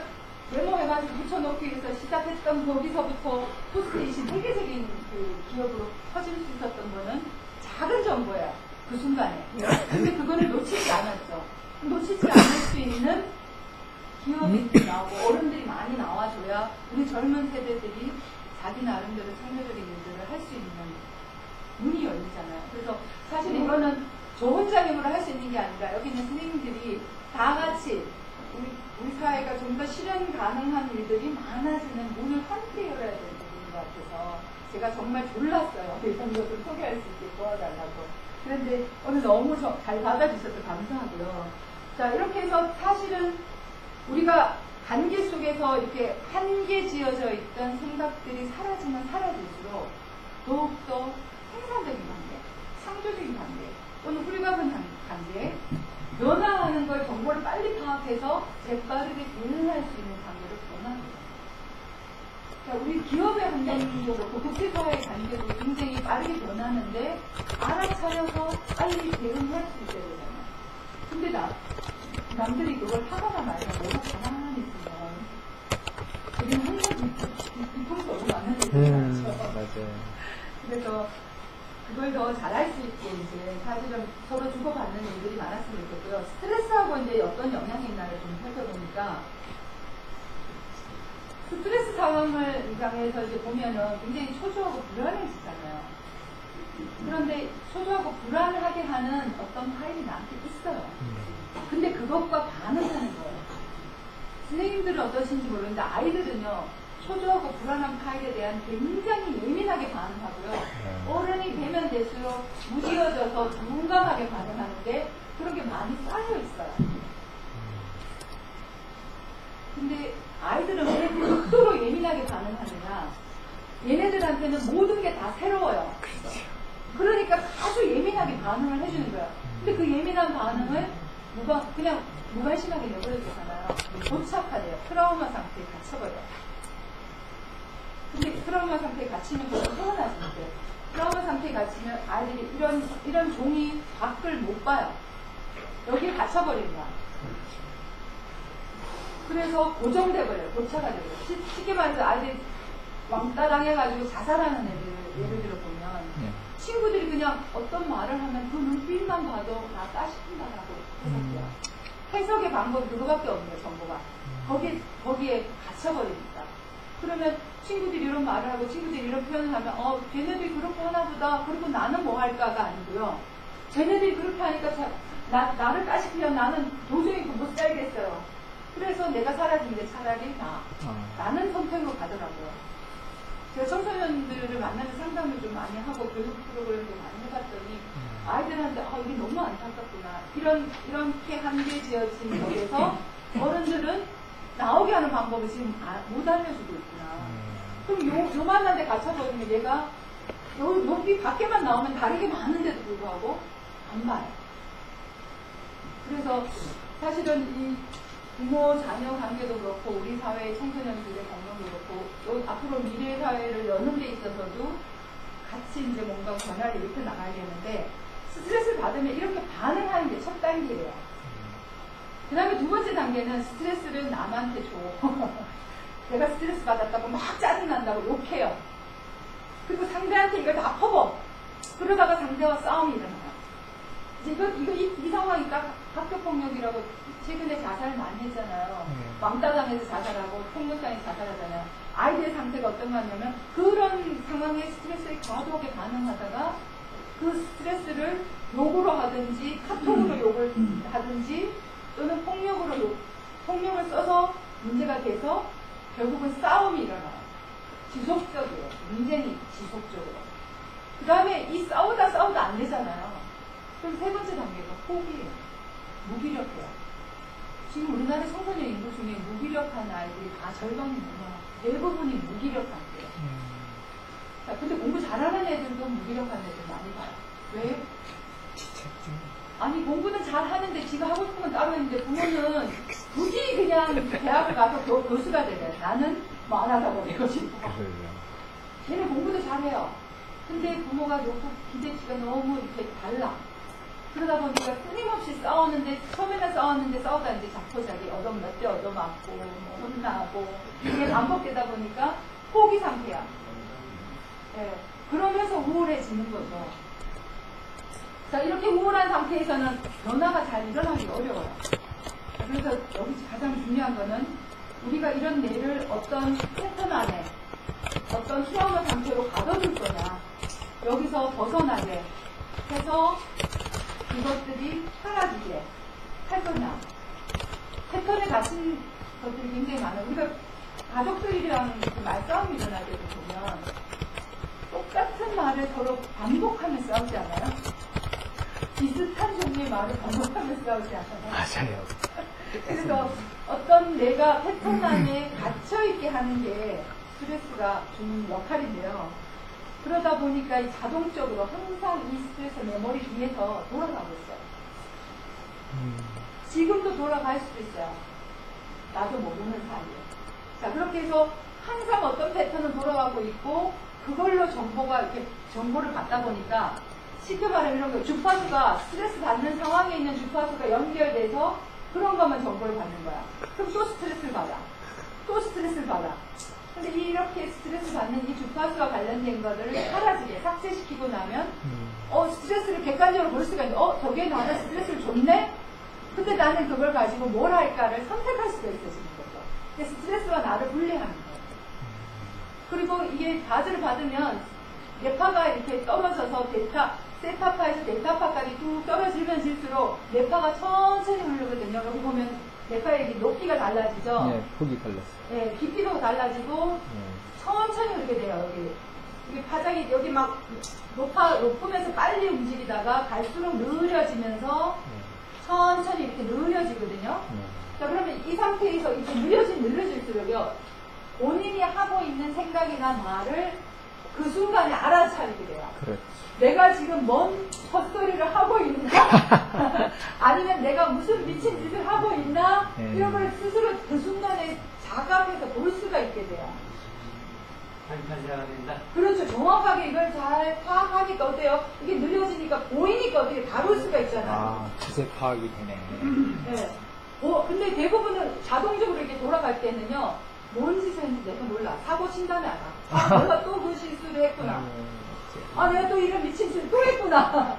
메모해가지고 붙여놓기 위해서 시작했던 거기서부터 포스트잇이 세계적인 그 기업으로 퍼질 수 있었던 거는 작은 정보예요. 그 순간에. 근데 그거를 놓치지 않았죠. 놓치지 않을 수 있는 기업인들이 나오고 어른들이 많이 나와줘야 우리 젊은 세대들이 자기 나름대로 창조적인 일들을 할 수 있는 문이 열리잖아요. 그래서 사실 이거는 저 혼자 힘으로 할 수 있는 게 아니라 여기 있는 선생님들이 다 같이 우리 사회가 좀 더 실현 가능한 일들이 많아지는 문을 함께 열어야 되는 부분인 것 같아서 제가 정말 졸랐어요. 이런 것을 소개할 수 있게 도와달라고. 그런데 오늘 너무 잘 받아주셔서 감사하고요. 자, 이렇게 해서 사실은 우리가 관계 속에서 이렇게 한계 지어져 있던 생각들이 사라지면 사라질수록 더욱더 생산적인 관계, 창조적인 관계, 또는 훌륭한 관계, 변화하는 걸 정보를 빨리 파악해서 재빠르게 대응할 수 있는 관계를 변화하는 거예요. 우리 기업의 환경도 그렇고 국제사회의 관계도 굉장히 빠르게 변하는데 알아차려서 빨리 대응할 수 있어야 되잖아요. 근데 남들이 그걸 하거나 말거나 너무 가만히 있으면 우리는 항상 뒤통수 얼굴 맞는 일이죠. 맞아요. 그래서 그걸 더 잘할 수 있게 이제 사실은 서로 주고받는 일들이 많았으면 좋겠고요. 스트레스하고 이제 어떤 영향이 있나를 좀 살펴보니까 스트레스 상황을 입장에서 이제 보면은 굉장히 초조하고 불안해지잖아요. 그런데 초조하고 불안하게 하는 어떤 파일이 나한테 있어요. 근데 그것과 반응하는 거예요. 선생님들은 어떠신지 모르는데 아이들은요. 초조하고 불안한 파일에 대한 굉장히 예민하게 반응하고요. 어른이 되면 될수록 무디어져서 둔감하게 반응하는데 그런 게 많이 쌓여 있어요. 근데 아이들은 왜 극도로 예민하게 반응하느냐? 얘네들한테는 모든 게 다 새로워요. 그러니까 아주 예민하게 반응을 해주는 거예요. 근데 그 예민한 반응을 그냥 무관심하게 내버려두잖아요. 고착화돼요. 트라우마 상태에 갇혀버려요. 근데 트라우마 상태에 갇히는 것은 태어나지 못해요. 트라우마 상태에 갇히면 아이들이 이런 종이 밖을 못 봐요. 여기에 갇혀버린 거야. 그래서 고정돼버려요. 고착화 돼버려요. 쉽게 말해서 아이들이 왕따 당해가지고 자살하는 애들 예를 들어 보면 친구들이 그냥 어떤 말을 하면 그 눈빛만 봐도 다 따시킨다라고 해석해요. 해석의 방법이 그거밖에 없네요. 정보가. 거기에 갇혀버리니까. 그러면 친구들이 이런 말을 하고 친구들이 이런 표현을 하면 쟤네들이 그렇게 하나보다 그리고 나는 뭐 할까가 아니고요. 쟤네들이 그렇게 하니까 나를 따시키면 나는 도저히 못 살겠어요. 그래서 내가 사라지는데 차라리 나는 선택으로 가더라고요. 제가 청소년들을 만나면 상담을 좀 많이 하고 교육 프로그램도 많이 해봤더니 아이들한테 이게 너무 안타깝구나. 이렇게 한계 지어진 것에서 어른들은 나오게 하는 방법을 지금 못 알려주고 있구나. 그럼 요만한 데 갇혀버리면 얘가 여기 밖에만 나오면 다르게 많은데도 불구하고 안 봐요. 그래서 사실은 이 부모 자녀 관계도 그렇고 우리 사회의 청소년들의 건강도 그렇고 앞으로 미래 사회를 여는 데 있어서도 같이 이제 뭔가 변화를 일으켜 나가야되는데 스트레스를 받으면 이렇게 반응하는 게 첫 단계예요. 그 다음에 두 번째 단계는 스트레스를 남한테 줘. 내가 스트레스 받았다고 막 짜증난다고 욕해요. 그리고 상대한테 이걸 다 퍼버. 그러다가 상대와 싸움이 일어나요. 이 상황이 딱 학교폭력이라고 최근에 자살 많이 했잖아요. 왕따당해서 자살하고 폭력당해서 자살하잖아요. 아이들의 상태가 어떤 거냐면 그런 상황에 스트레스에 과도하게 반응하다가 그 스트레스를 욕으로 하든지 카톡으로 욕을 하든지 또는 폭력을 써서 문제가 돼서 결국은 싸움이 일어나요. 지속적이에요. 굉장히 지속적으로. 그 다음에 이 싸우다 안 되잖아요. 그럼 세 번째 단계가 포기예요. 무기력해요. 지금 우리나라 청소년 인구 중에 무기력한 아이들이 다 절반이 넘어요. 대부분이 무기력한데요. 자, 근데 공부 잘하는 애들도 무기력한 애들 많이 봐요. 왜? 아니, 공부는 잘하는데 지가 하고 싶은 건 따로 있는데 부모는 굳이 그냥 대학을 가서 교수가 되래. 나는 뭐 안 하다 버리고 싶어. 걔는 공부도 잘해요. 근데 부모가 요구 기대치가 너무 이렇게 달라. 그러다 보니까 끊임없이 싸웠는데, 처음에는 싸웠는데 싸우다 이제 자포자기 몇 대 얻어맞고, 뭐 혼나고, 이게 반복되다 보니까 포기 상태야. 예. 그러면서 우울해지는 거죠. 자, 이렇게 우울한 상태에서는 변화가 잘 일어나기 어려워요. 그래서 여기 가장 중요한 거는 우리가 이런 뇌를 어떤 패턴 안에 어떤 트라우마 상태로 가둬둘 거냐, 여기서 벗어나게 해서 이것들이 사라지게 할 거냐. 패턴에 갇힌 것들이 굉장히 많아요. 우리가 가족들이랑 그 말싸움이 일어날 때도 보면 똑같은 말을 서로 반복하면서 싸우지 않아요? 비슷한 종류의 말을 반복하면서 싸우지 않아요? 맞아요. 그래서 어떤 내가 패턴 안에 갇혀있게 하는 게 스트레스가 주는 역할인데요. 그러다 보니까 이 자동적으로 항상 이 스트레스 메모리 위에서 돌아가고 있어요. 지금도 돌아갈 수도 있어요. 나도 모르는 사이에. 자, 그렇게 해서 항상 어떤 패턴은 돌아가고 있고, 그걸로 정보를 받다 보니까, 쉽게 말하면 이런 거, 주파수가, 스트레스 받는 상황에 있는 주파수가 연결돼서 그런 것만 정보를 받는 거야. 그럼 또 스트레스를 받아. 또 스트레스를 받아. 근데 이렇게 스트레스 받는 이 주파수와 관련된 것들을 사라지게 삭제시키고 나면, 스트레스를 객관적으로 볼 수가 있는데, 저게 나는 스트레스를 줬네? 근데 나는 그걸 가지고 뭘 할까를 선택할 수가 있어지는 거죠. 그래서 스트레스와 나를 분리하는 거예요. 그리고 이게 바즈를 받으면 뇌파가 이렇게 떨어져서 세타파에서 델타파까지 쭉 떨어지면 질수록 뇌파가 천천히 흐르거든요. 여기 보면 뇌파의 높이가 달라지죠. 네, 폭이 달랐어요. 네, 깊이도 달라지고 천천히 흐르게 돼요. 이게 파장이 여기 막 높으면서 빨리 움직이다가 갈수록 느려지면서 천천히 이렇게 느려지거든요. 자, 그러면 이 상태에서 이렇게 느려질수록요, 본인이 하고 있는 생각이나 말을 그 순간에 알아차리게 돼요. 그렇지. 내가 지금 뭔 헛소리를 하고 있나? 아니면 내가 무슨 미친 짓을 하고 있나? 이런 걸 스스로 그 순간에 자각해서 볼 수가 있게 돼요. 그렇죠. 정확하게 이걸 잘 파악하니까 어때요? 이게 느려지니까 보이니까 어떻게 다룰 수가 있잖아요. 아, 기세 파악이 되네. 네. 근데 대부분은 자동적으로 이렇게 돌아갈 때는요, 뭔 짓을 했는지 내가 몰라. 사고 친 다음에 알아. 내가 또 그 실수를 했구나. 내가 또 이런 미친 짓을 또 했구나.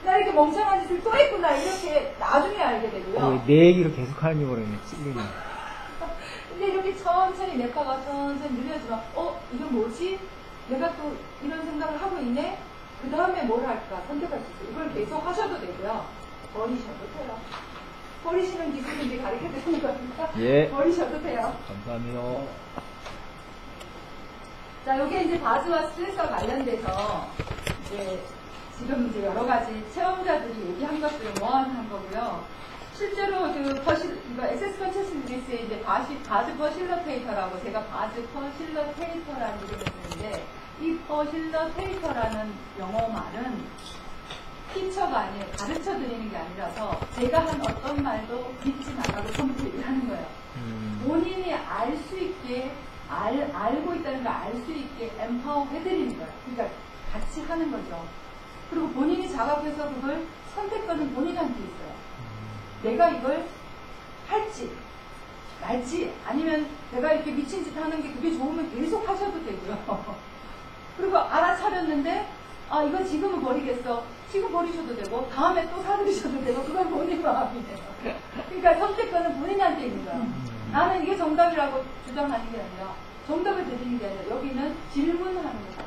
나 이렇게 멍청한 짓을 또 했구나. 이렇게 나중에 알게 되고요. 내 얘기를 계속 하는 게 모르겠네. 찔리네. 근데 이렇게 천천히 뇌파가 천천히 느려지면, 이건 뭐지? 내가 또 이런 생각을 하고 있네? 그 다음에 뭘 할까 선택할 수 있어요. 이걸 계속 하셔도 되고요. 버리셔도 돼요. 버리시는 기술인지 가르쳐 드리는 겁니까? 예. 버리셔도 돼요. 감사합니다. 자, 이게 이제 바즈와 스트레스와 관련돼서 지금 이제 여러 가지 체험자들이 얘기한 것들을 모아놓은 거고요. 실제로 SS 컨체스니스의 이제 바즈 퍼실러테이터라고 제가 바즈 퍼실러테이터라는 이름을 쓰는데, 이 퍼실러테이터라는 영어 말은 티처가 아니에요. 가르쳐 드리는 게 아니라서 제가 한 어떤 말도 믿지 말라고 처음부터 얘기하는 거예요. 본인이 알 수 있게 알고 있다는 걸 알 수 있게 엠파워 해드리는 거예요. 그러니까 같이 하는 거죠. 그리고 본인이 자각해서 그걸 선택권은 본인한테 있어요. 내가 이걸 할지 말지, 아니면 내가 이렇게 미친 짓 하는 게 그게 좋으면 계속 하셔도 되고요. 그리고 알아차렸는데 이건 지금은 버리겠어. 지금 버리셔도 되고 다음에 또 사드리셔도 되고, 그건 본인 마음이에요. 그러니까 선택권은 본인한테 있는 거예요. 나는 이게 정답이라고 주장하는 게 아니라, 정답을 드리는 게 아니라 여기는 질문하는 거예요.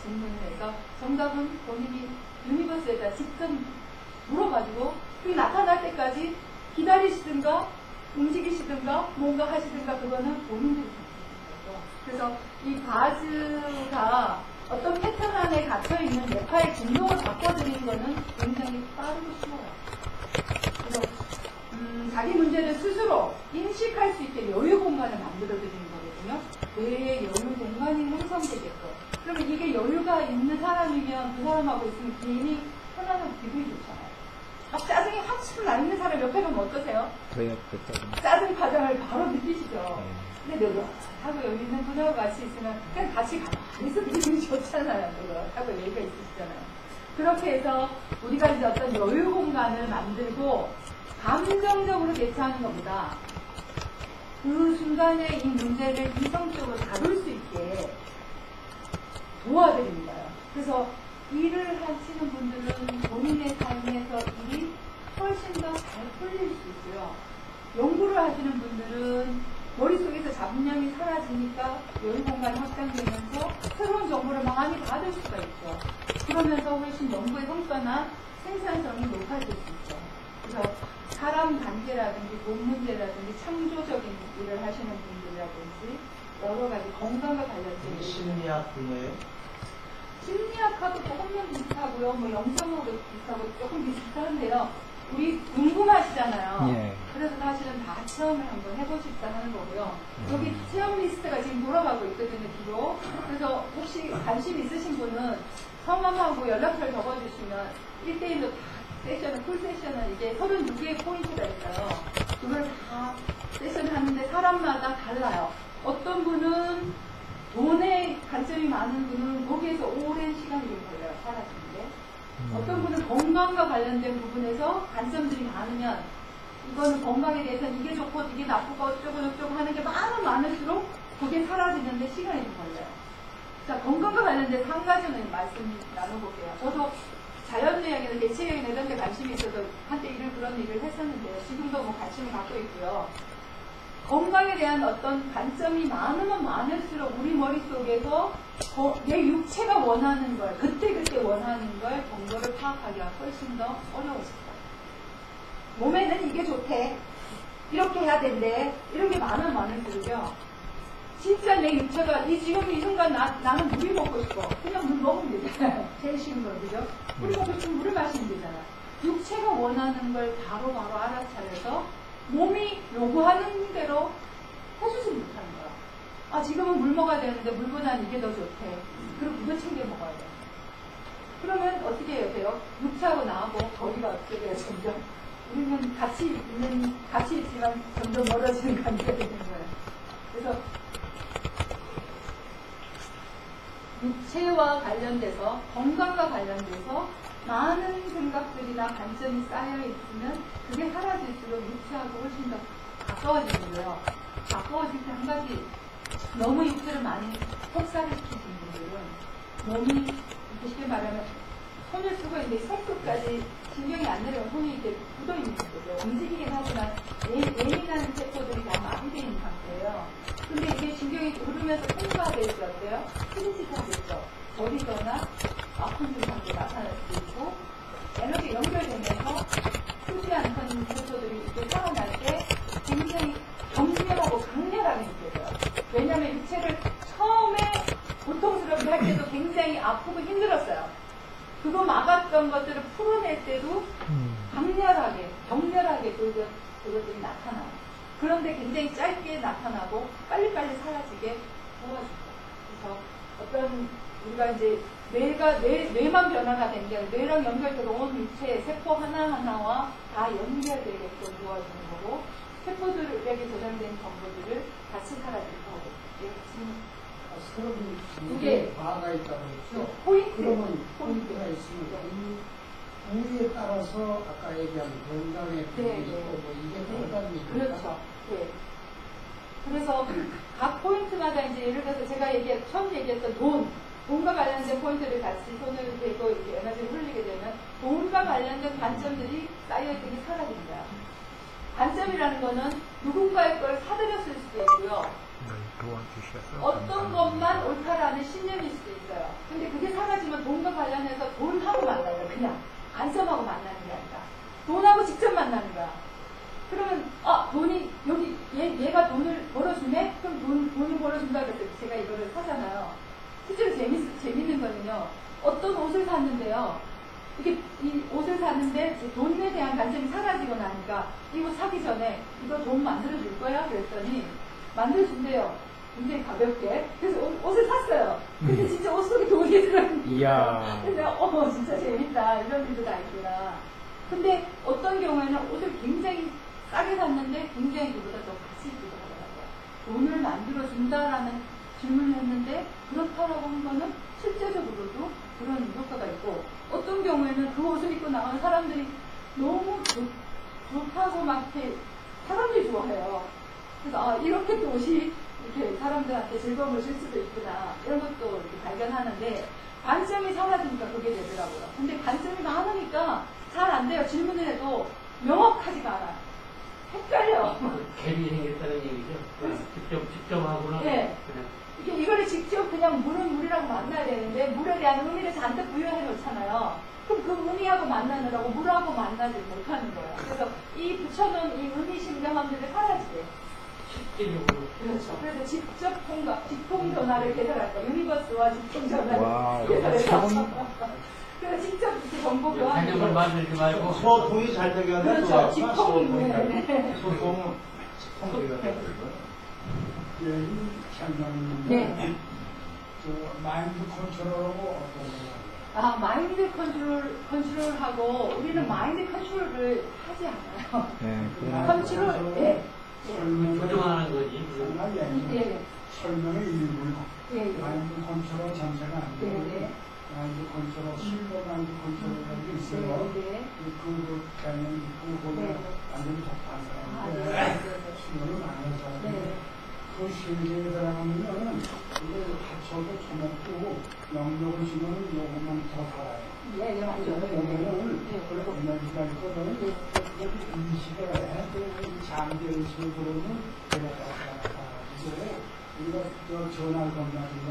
질문을 해서 정답은 본인이 유니버스에다 직접 물어가지고 그게 나타날 때까지 기다리시든가 움직이시든가 뭔가 하시든가, 그거는 본인들이 정하는 거죠. 그래서 이 바즈가 어떤 패턴 안에 갇혀있는 뇌파의 진동을 바꿔드리는 거는 굉장히 빠르고 쉬워요. 그래서 자기 문제를 스스로 인식할 수 있게 여유 공간을 만들어드리는 거거든요. 뇌의 여유 공간이 형성되게끔. 그러면 이게 여유가 있는 사람이면 그 사람하고 있으면 괜히 편안하고 기분이 좋잖아요. 막 짜증이 한참 나 있는 사람 옆에 가면 어떠세요? 저 옆에 조금. 짜증 파장을 바로 느끼시죠? 네. 근데 너하고 여기 있는 분하고 같이 있으면 그냥 같이 가만히 있어도 기분이 좋잖아요. 하고 여유가 있으시잖아요. 그렇게 해서 우리가 이제 어떤 여유 공간을 만들고 감정적으로 대처하는 것보다 그 순간에 이 문제를 이성적으로 다룰 수 있게 도와드립니다. 그래서 일을 하시는 분들은 본인의 삶에서 일이 훨씬 더 잘 풀릴 수 있고요. 연구를 하시는 분들은 머릿속에서 잡념이 사라지니까 여유 공간이 확장되면서 새로운 정보를 많이 받을 수가 있죠. 그러면서 훨씬 연구의 성과나 생산성이 높아질 수 있죠. 그래서 사람 관계라든지 돈 문제라든지 창조적인 일을 하시는 분들이라든지 여러 가지 건강과 관련된 심리학 분야에 심리학하고 조금은 비슷하고요. 뭐 영상하고도 비슷하고 조금 비슷한데요. 우리 궁금하시잖아요. 예. 그래서 사실은 다 체험을 한번 해보십사 하는 거고요. 여기 체험 리스트가 지금 돌아가고 있거든요, 뒤로. 그래서 혹시 관심 있으신 분은 성함하고 연락처를 적어주시면 1대1로 다 세션을, 풀 세션을 이게 32개의 포인트가 있어요. 그걸 다 세션을 하는데 사람마다 달라요. 어떤 분은 돈에 관점이 많은 분은 거기에서 오랜 시간이 좀 걸려요, 살아가는데. 어떤 분은 건강과 관련된 부분에서 관점들이 많으면 이거는 건강에 대해서는 이게 좋고 이게 나쁘고 어쩌고 하는 게 많을수록 그게 사라지는데 시간이 좀 걸려요. 자, 건강과 관련돼서 한 가지는 말씀 나눠볼게요. 저도 자연의학이나 대체의학이나 이런 데 관심이 있어서 한때 그런 일을 했었는데요. 지금도 뭐 관심을 갖고 있고요. 건강에 대한 어떤 관점이 많으면 많을수록 우리 머릿속에서 내 육체가 원하는 걸, 그때그때 원하는 걸, 정보를 파악하기가 훨씬 더 어려워질 거예요. 몸에는 이게 좋대. 이렇게 해야 된대. 이런 게 많을수록요. 진짜 내 육체가, 지금 이 순간 나는 물이 먹고 싶어. 그냥 물 먹으면 되잖아요. 제일 쉬운 거, 그죠? 물 먹고 싶으면 물을 마시면 되잖아요. 육체가 원하는 걸 바로바로 알아차려서 몸이 요구하는 대로 해주지 못하는 거야. 아, 지금은 물 먹어야 되는데 물보다는 이게 더 좋대. 그럼 이거 챙겨 먹어야 돼. 그러면 어떻게 해야 돼요? 육체하고 나하고 거리가 어떻게 돼요, 점점? 우리는 같이 있지만 점점 멀어지는 관계가 되는 거예요. 그래서 육체와 관련돼서, 건강과 관련돼서 많은 생각들이나 관점이 쌓여있으면 그게 사라질수록 육체하고 훨씬 더 가까워지는 거예요. 가까워질 때 한 가지, 너무 육체를 많이 폭사를 시키신 분들은 몸이 이렇게 쉽게 말하면 손을 쓰고 있는데 손끝까지 신경이 안 내려오면 손이 이렇게 굳어있는 거죠. 움직이긴 하지만 예민한 세포들이 다 마비되어 있는 상태예요. 근데 이게 신경이 흐르면서 통과될 수 어때요? 스트레스하겠죠. 저리거나 아픈 증상도 나타날 수 있고, 에너지 연결되면서 크지 않던 세포들이 이렇게 살아날 때 굉장히 경멸하고 강렬하게 느껴져요. 왜냐하면 육체를 처음에 고통스럽게 할 때도 굉장히 아프고 힘들었어요. 그거 막았던 것들을 풀어낼 때도 강렬하게, 격렬하게 그것들이 나타나요. 그런데 굉장히 짧게 나타나고 빨리빨리 사라지게 도와줍니다. 그래서 어떤 우리가 이제 뇌만 변화가 된 게 아니라 뇌랑 연결된 온 육체의 세포 하나하나와 다 연결되게끔 도와주는 거고, 세포들에게 저장된 정보들을 같이 사라지게 하고, 이게 바가 있다고 했죠. 포인트. 그러면 포인트가 있습니다. 이 부위에 따라서 아까 얘기한 건강의 부위 있고 뭐 이게 다르다는 얘기입니다. 그렇죠. 네. 그래서 각 포인트마다 이제 예를 들어서 제가 처음 얘기했던 돈과 관련된 포인트를 같이 손을 대고 이렇게 에너지를 흘리게 되면 돈과 관련된 관점들이 쌓여있는 게 사라집니다. 관점이라는 거는 누군가의 걸 사들였을 수도 있고요. 어떤 것만 옳다라는 신념일 수도 있어요. 근데 그게 사라지면 돈과 관련해서 돈하고 만나요. 그냥 관점하고 만나는 게 아니라 돈하고 직접 만나는 거야. 그러면 돈이 여기 얘가 돈을 벌어주네? 그럼 돈을 벌어준다 그랬더니 제가 이거를 사잖아요. 실제로 재밌는 거예요. 이거 사기 전에 이거 돈 만들어줄 거야? 그랬더니 만들어준대요. 굉장히 가볍게. 그래서 옷을 샀어요. 근데 진짜 옷 속에 돈이 들어있는 이야. 그래서 진짜 재밌다. 이런 일도 다 있구나. 근데 어떤 경우에는 옷을 굉장히 싸게 샀는데 굉장히 그보다 더 가치 있기도 하더라고요. 돈을 만들어준다라는 질문을 했는데 그렇다라고 한 거는 실제적으로도 그런 효과가 있고 어떤 경우에는 그 옷을 입고 나가는 사람들이 너무 좋다고 막 이렇게 사람들이 좋아해요. 그래서 이렇게 또 옷이 이렇게 사람들한테 즐거움을 줄 수도 있구나 이런 것도 이렇게 발견하는데 관점이 사라지니까 그게 되더라고요. 근데 관점이 많으니까 잘 안 돼요. 질문을 해도 명확하지가 않아요. 헷갈려. 갭이 생겼다는 얘기죠. 직접 하고는 네. 그냥 이거를 직접 그냥 물은 물이라고 만나야 되는데 물에 대한 의미를 잔뜩 부여해 놓잖아요. 그럼 그 의미하고 만나느라고 물하고 만나지 못하는 거예요. 그래서 이 붙여놓은 이 의미 신경함들이 사라지게. 실질적으로. 그렇죠. 그래서 직접 통과, 직통 전화를 개설할 거예요. 유니버스와 직통 전화를 와우. 개설해서. 그래서 직접 이렇게 정보 교환. 개념을 만들지 말고 소통이 잘 되게 하는 그렇죠. 거야. 직통. 네. 소통 되게 하는 이 장관님은 네. 마인드 컨트롤하고 어떤 거예요? 마인드 컨트롤하고 우리는 마인드 컨트롤을 하지 않아요. 네, 컨트롤, 예. 조정하는 거지. 예. 설명의 일부는 예. 마인드 컨트롤 전체가 아니고 네. 마인드 컨트롤, 실버 마인드 컨트롤이라는 게 있어요. 네. 그 개념 있고 거기에 완전히 접한 사람인데 네. 실버는 아는 사람인데 네. 그 실제에 들어가면은 이걸 합쳐도 처먹고 영역을 주면 요것만 더 살아요. 예, 맞아요. 요거는 네. 그걸 에너지가 있거든. 그걸 인식을 해. 잠재의식을 부르면 이제 우리가 전화 건강이나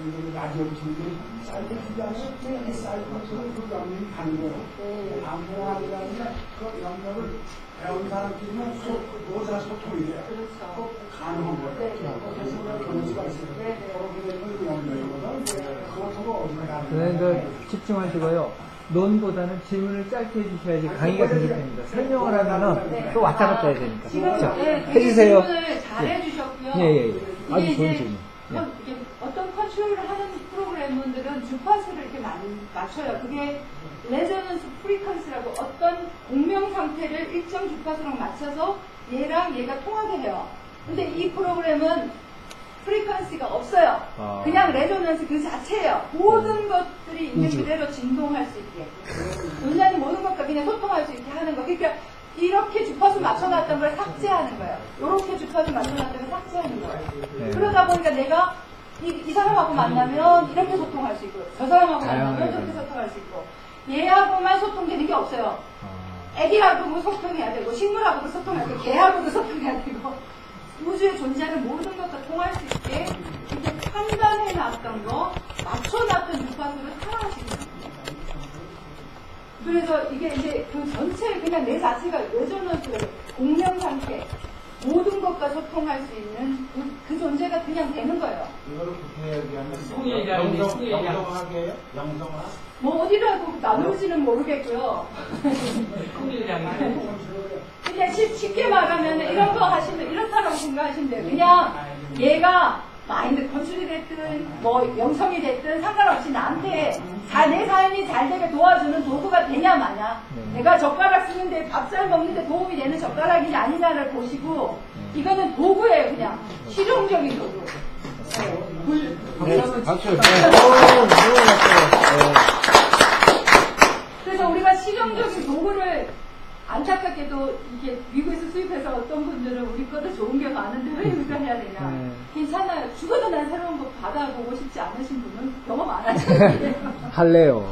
이런 라디오 중에 사이트기자는 이 사이트를 그 영역이 가는 거예요. 방송하기라는 그 영역을 배운 사람끼리는 모자 소통이 돼요. 그렇죠. 가능한 거예요. 네. 그래서 우리가 그럴 수가 있어요. 그렇게 되면 그 영역이거든. 그것하고 어디가 가는 그러니까 거예요. 집중하시고요. 논보다는 질문을 짧게 해주셔야지 강의가 되겠습니다. 설명을 하면은 또 왔다 갔다 해야 되니까. 지금 자, 해주세요. 해주세요. 질문을 잘 해주셨고요. 예. 아주 이게 좋은 이제 질문. 이게 어떤 컨트롤을 하는 프로그램들은 주파수를 이렇게 맞춰요. 그게 레저넌스 프리퀀스라고 어떤 공명 상태를 일정 주파수랑 맞춰서 얘랑 얘가 통하게 해요. 근데 이 프로그램은 프리퀀시가 없어요. 그냥 레조넌스 그 자체예요. 모든 것들이 있는 그대로 진동할 수 있게. 온전히 모든 것과 그냥 소통할 수 있게 하는 거. 그러니까 이렇게 주파수 맞춰놨던 걸 삭제하는 거예요. 이렇게 주파수 맞춰놨던 걸 삭제하는 거예요. 네. 그러다 보니까 내가 이 사람하고 만나면 이렇게 소통할 수 있고, 저 사람하고 만나면 저렇게 소통할 수 있고, 얘하고만 소통되는 게 없어요. 애기하고도 소통해야 되고, 식물하고도 소통해야 되고, 개하고도 소통해야 되고, 우주에 존재하는 모든 것과 통할 수 있게 이렇게 판단해 놨던 거, 맞춰놨던 주파수를 사랑하시는 거예요. 그래서 이게 이제 그 전체 그냥 내 자체가 레조넌스 공명 상태, 모든 것과 소통할 수 있는 그 존재가 그냥 되는 거예요. 이거를 그렇게 얘기하면 통일이라는 게 통일이야. 영성하게 영성화. 뭐 어디라고 나누지는 모르겠고요. 통일량이 그냥 쉽게 말하면 이런 거 하시면 이렇다라고 생각하시면 돼요. 그냥 얘가 마인드 컨트롤이 됐든 뭐 영성이 됐든 상관없이 나한테 내 삶이 잘 되게 도와주는 도구가 되냐 마냐. 내가 젓가락 쓰는데 밥살 먹는데 도움이 되는 젓가락이 아니냐를 보시고 이거는 도구예요. 그냥 실용적인 도구. 박수. 그래서 우리가 실용적인 도구를 안타깝게도 이게 미국에서 수입해서 어떤 분들은 우리 것도 좋은 게 많은데 왜 우리가 해야 되냐. 괜찮아요. 죽어도 난 새로운 거 받아보고 싶지 않으신 분은 경험 안 하시는 할래요.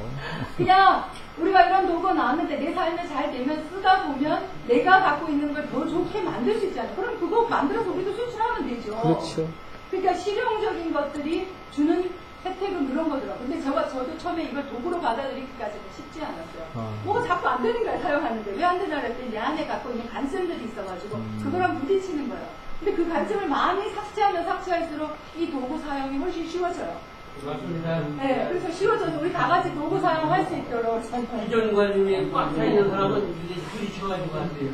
그냥 우리가 이런 도구가 나왔는데 내 삶에 잘 되면 쓰다 보면 내가 갖고 있는 걸 더 좋게 만들 수 있잖아요. 그럼 그거 만들어서 우리도 수출하면 되죠. 그렇죠. 그러니까 실용적인 것들이 주는 혜택은 그런 거더라고요. 근데 저도 처음에 이걸 도구로 받아들이기까지는 쉽지 않았어요. 뭐가 자꾸 안 되는 거야, 사용하는데. 왜 안 되나 그랬더니 내 안에 갖고 있는 관점들이 있어가지고 그거랑 부딪히는 거예요. 근데 그 관점을 많이 삭제하면 삭제할수록 이 도구 사용이 훨씬 쉬워져요. 맞습니다. 네, 그래서 쉬워져서 우리 다 같이 도구 사용할 수 있도록 기존관념에 꽉 차 있는 사람은 이게 부딪혀가지고 안 돼요.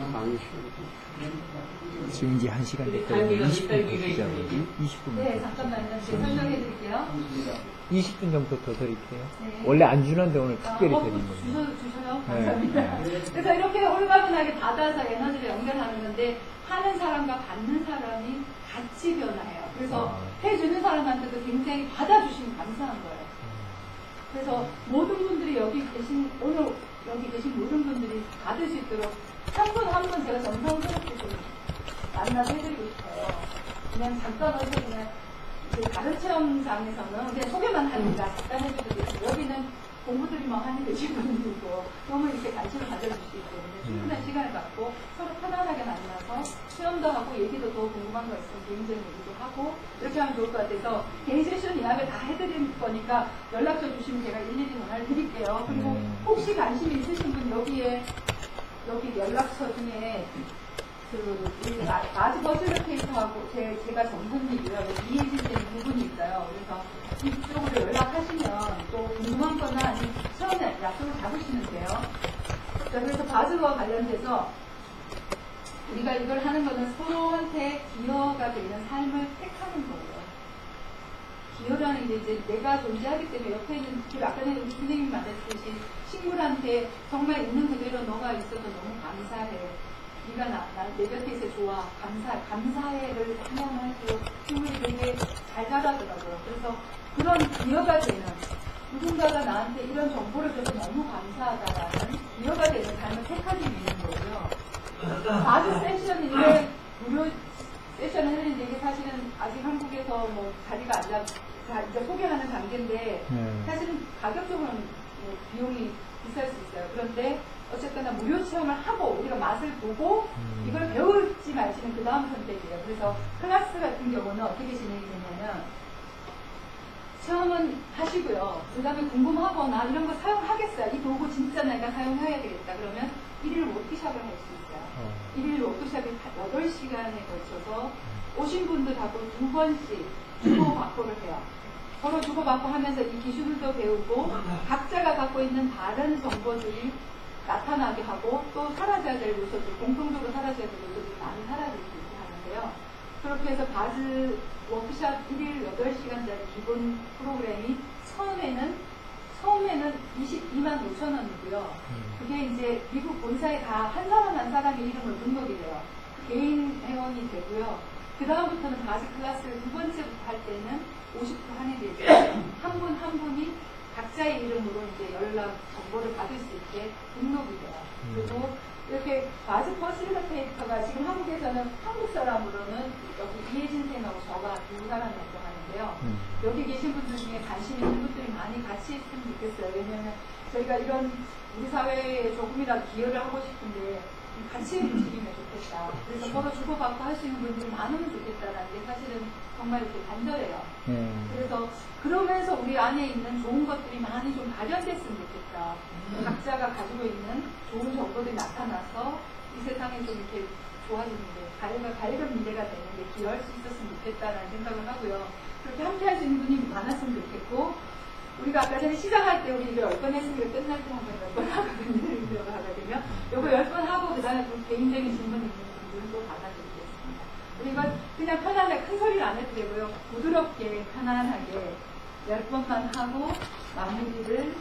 지금 이제 1시간 됐거든요. 단계가 20분 더 단계가 드리자고. 있어요. 20분. 네, 잠깐만요. 제가 설명해 드릴게요. 20분 정도 더 드릴게요. 네. 원래 안 주는데 오늘 특별히 드린 거예요. 주셔요. 네. 감사합니다. 그래서 이렇게 홀가분하게 받아서 에너지를 연결하는 건데 하는 사람과 받는 사람이 같이 변화해요. 그래서 해주는 사람한테도 굉장히 받아주시면 감사한 거예요. 그래서 모든 분들이 오늘 여기 계신 모든 분들이 받을 수 있도록 한 분 한 분 제가 정성스럽게 좀 만나서 해드리고 싶어요. 그냥 잠깐 와서 그냥 다른 체험장에서는 그냥 소개만 하니까 잠깐 해주도 되고 여기는 공부들이 막 하는 계신 분들이고 너무 이렇게 관심을 가져주시기 때문에 충분한 시간을 갖고 서로 편안하게 만나서 체험도 하고 얘기도 더 궁금한 거 있으면 개인적인 얘기도 하고 이렇게 하면 좋을 것 같아서 개인 세션 예약을 다 해드릴 거니까 연락처 주시면 제가 일일이 전화를 드릴게요. 그리고 혹시 관심이 있으신 분 여기 연락처 중에 아주 버슬러케이터하고 제가 정선님이고요. 이혜진 쌤 두 분이 있어요. 그래서 이쪽으로 연락하시면 또 궁금한 거나 아니면 처음에 약속을 잡으시면 돼요. 자, 그래서 바즈와 관련돼서 우리가 이걸 하는 거는 서로한테 기여가 되는 삶을 택하는 거예요. 기여라는 게 이제 내가 존재하기 때문에 옆에 있는 아까 전에 우리 선생님이 말했듯이 식물한테 정말 있는 그대로 너가 있어서 너무 감사해. 네가 내 곁에 있어 좋아. 감사해를 하면 할수록 식물이 되게 잘 자라더라고요. 그래서 그런 기여가 되는 누군가가 나한테 이런 정보를 줘서 너무 감사하다라는 기여가 되는 삶을 택하기 위한 거고요. 바드 세션인데 무료 세션을 했는데 이게 사실은 아직 한국에서 뭐 자리가 안 이제 소개하는 단계인데 사실은 가격적으로는 뭐 비용이 비쌀 수 있어요. 그런데 어쨌거나 무료 체험을 하고 우리가 맛을 보고 이걸 배울지 말지는 그 다음 선택이에요. 그래서 클래스 같은 경우는 어떻게 진행이 되냐면 체험은 하시고요. 그 다음에 궁금하거나 이런 거 사용하겠어요. 이 도구 진짜 내가 사용해야 되겠다. 그러면 1일 워크숍을 할 수 있어요. 1일 워크숍이 8시간에 걸쳐서 오신 분들하고 2번씩 주고받고를 해요. 서로 주고받고 하면서 이 기술도 배우고 각자가 갖고 있는 다른 정보들이 나타나게 하고 또 사라져야 될 요소들, 공통적으로 사라져야 될 요소들이 많이 사라질 수 있게 하는데요. 그렇게 해서 바즈 워크샵 1일 8시간짜리 기본 프로그램이 처음에는 22만 5천 원이고요. 그게 이제 미국 본사에 다 한 사람 한 사람의 이름으로 등록이 돼요. 개인 회원이 되고요. 그 다음부터는 바즈 클래스를 두 번째부터 할 때는 50% 할인되죠. 한 분 한 분이 각자의 이름으로 이제 연락 정보를 받을 수 있게 등록이 돼요. 그리고 이렇게 바즈 퍼실리테이터가 지금 한국에서는 한국 사람으로는 여기 이혜진 쌤하고 저가 두 사람이 활동하는데요. 여기 계신 분들 중에 관심 있는 분들이 많이 같이 했으면 좋겠어요. 왜냐하면 저희가 이런 우리 사회에 조금이라도 기여를 하고 싶은데 같이 움직이면 좋겠다. 그래서 서로 주고받고 할 수 있는 분들이 많으면 좋겠다라는 게 사실은 정말 이렇게 간절해요. 그래서 그러면서 우리 안에 있는 좋은 것들이 많이 좀 발현됐으면 좋겠다. 각자가 가지고 있는 좋은 정보들이 나타나서 이 세상에 좀 이렇게 좋아지는 게 밝은 미래가 되는 게 기여할 수 있었으면 좋겠다라는 생각을 하고요. 그렇게 함께 할 수 있는 분이 많았으면 좋겠고 우리가 아까 전에 시작할 때 우리 이걸 10번 했으니까 끝날 때 한 번 10번 하거든요. 요거 10번 하고 그 다음에 좀 개인적인 질문 있는 분들은 또 받아드리겠습니다. 우리가 그냥 편안하게 큰 소리를 안 해도 되고요. 부드럽게 편안하게 10번만 하고 마무리를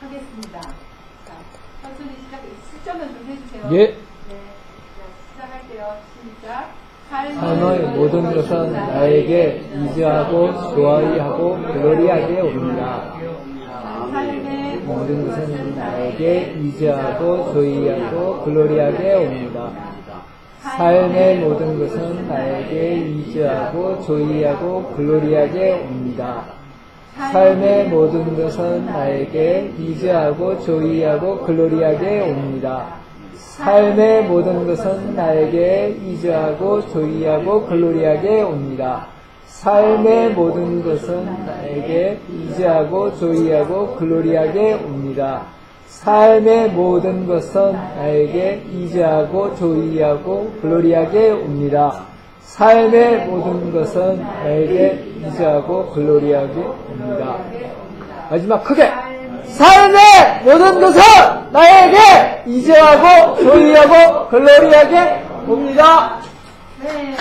하겠습니다. 자, 천천히 시점을 좀 해주세요. 예. 네. 자, 시작할게요. 시작. 삶의 모든 것은 나에게 이지하고 좋아하고 글로리하게 옵니다. 삶의 모든 것은 나에게 이지하고 조이하고 글로리하게 옵니다. 삶의 모든 것은 나에게 이지하고 조이하고 글로리하게 옵니다. 삶의 모든 것은 나에게 이지하고 조이하고 글로리하게 옵니다. 삶의 모든 것은 나에게 이지하고 조이하고 글로리하게 옵니다. 삶의 모든 것은 나에게 이지하고 조이하고 글로리하게 옵니다. 삶의 모든 것은 나에게 이지하고 조이하고 글로리하게 옵니다. 삶의 모든 것은 나에게 이지하고 글로리하게 옵니다. 옵니다. 마지막 크게 삶의 모든 것은 나에게 이제하고 소유하고 글로리하게 옵니다. 네.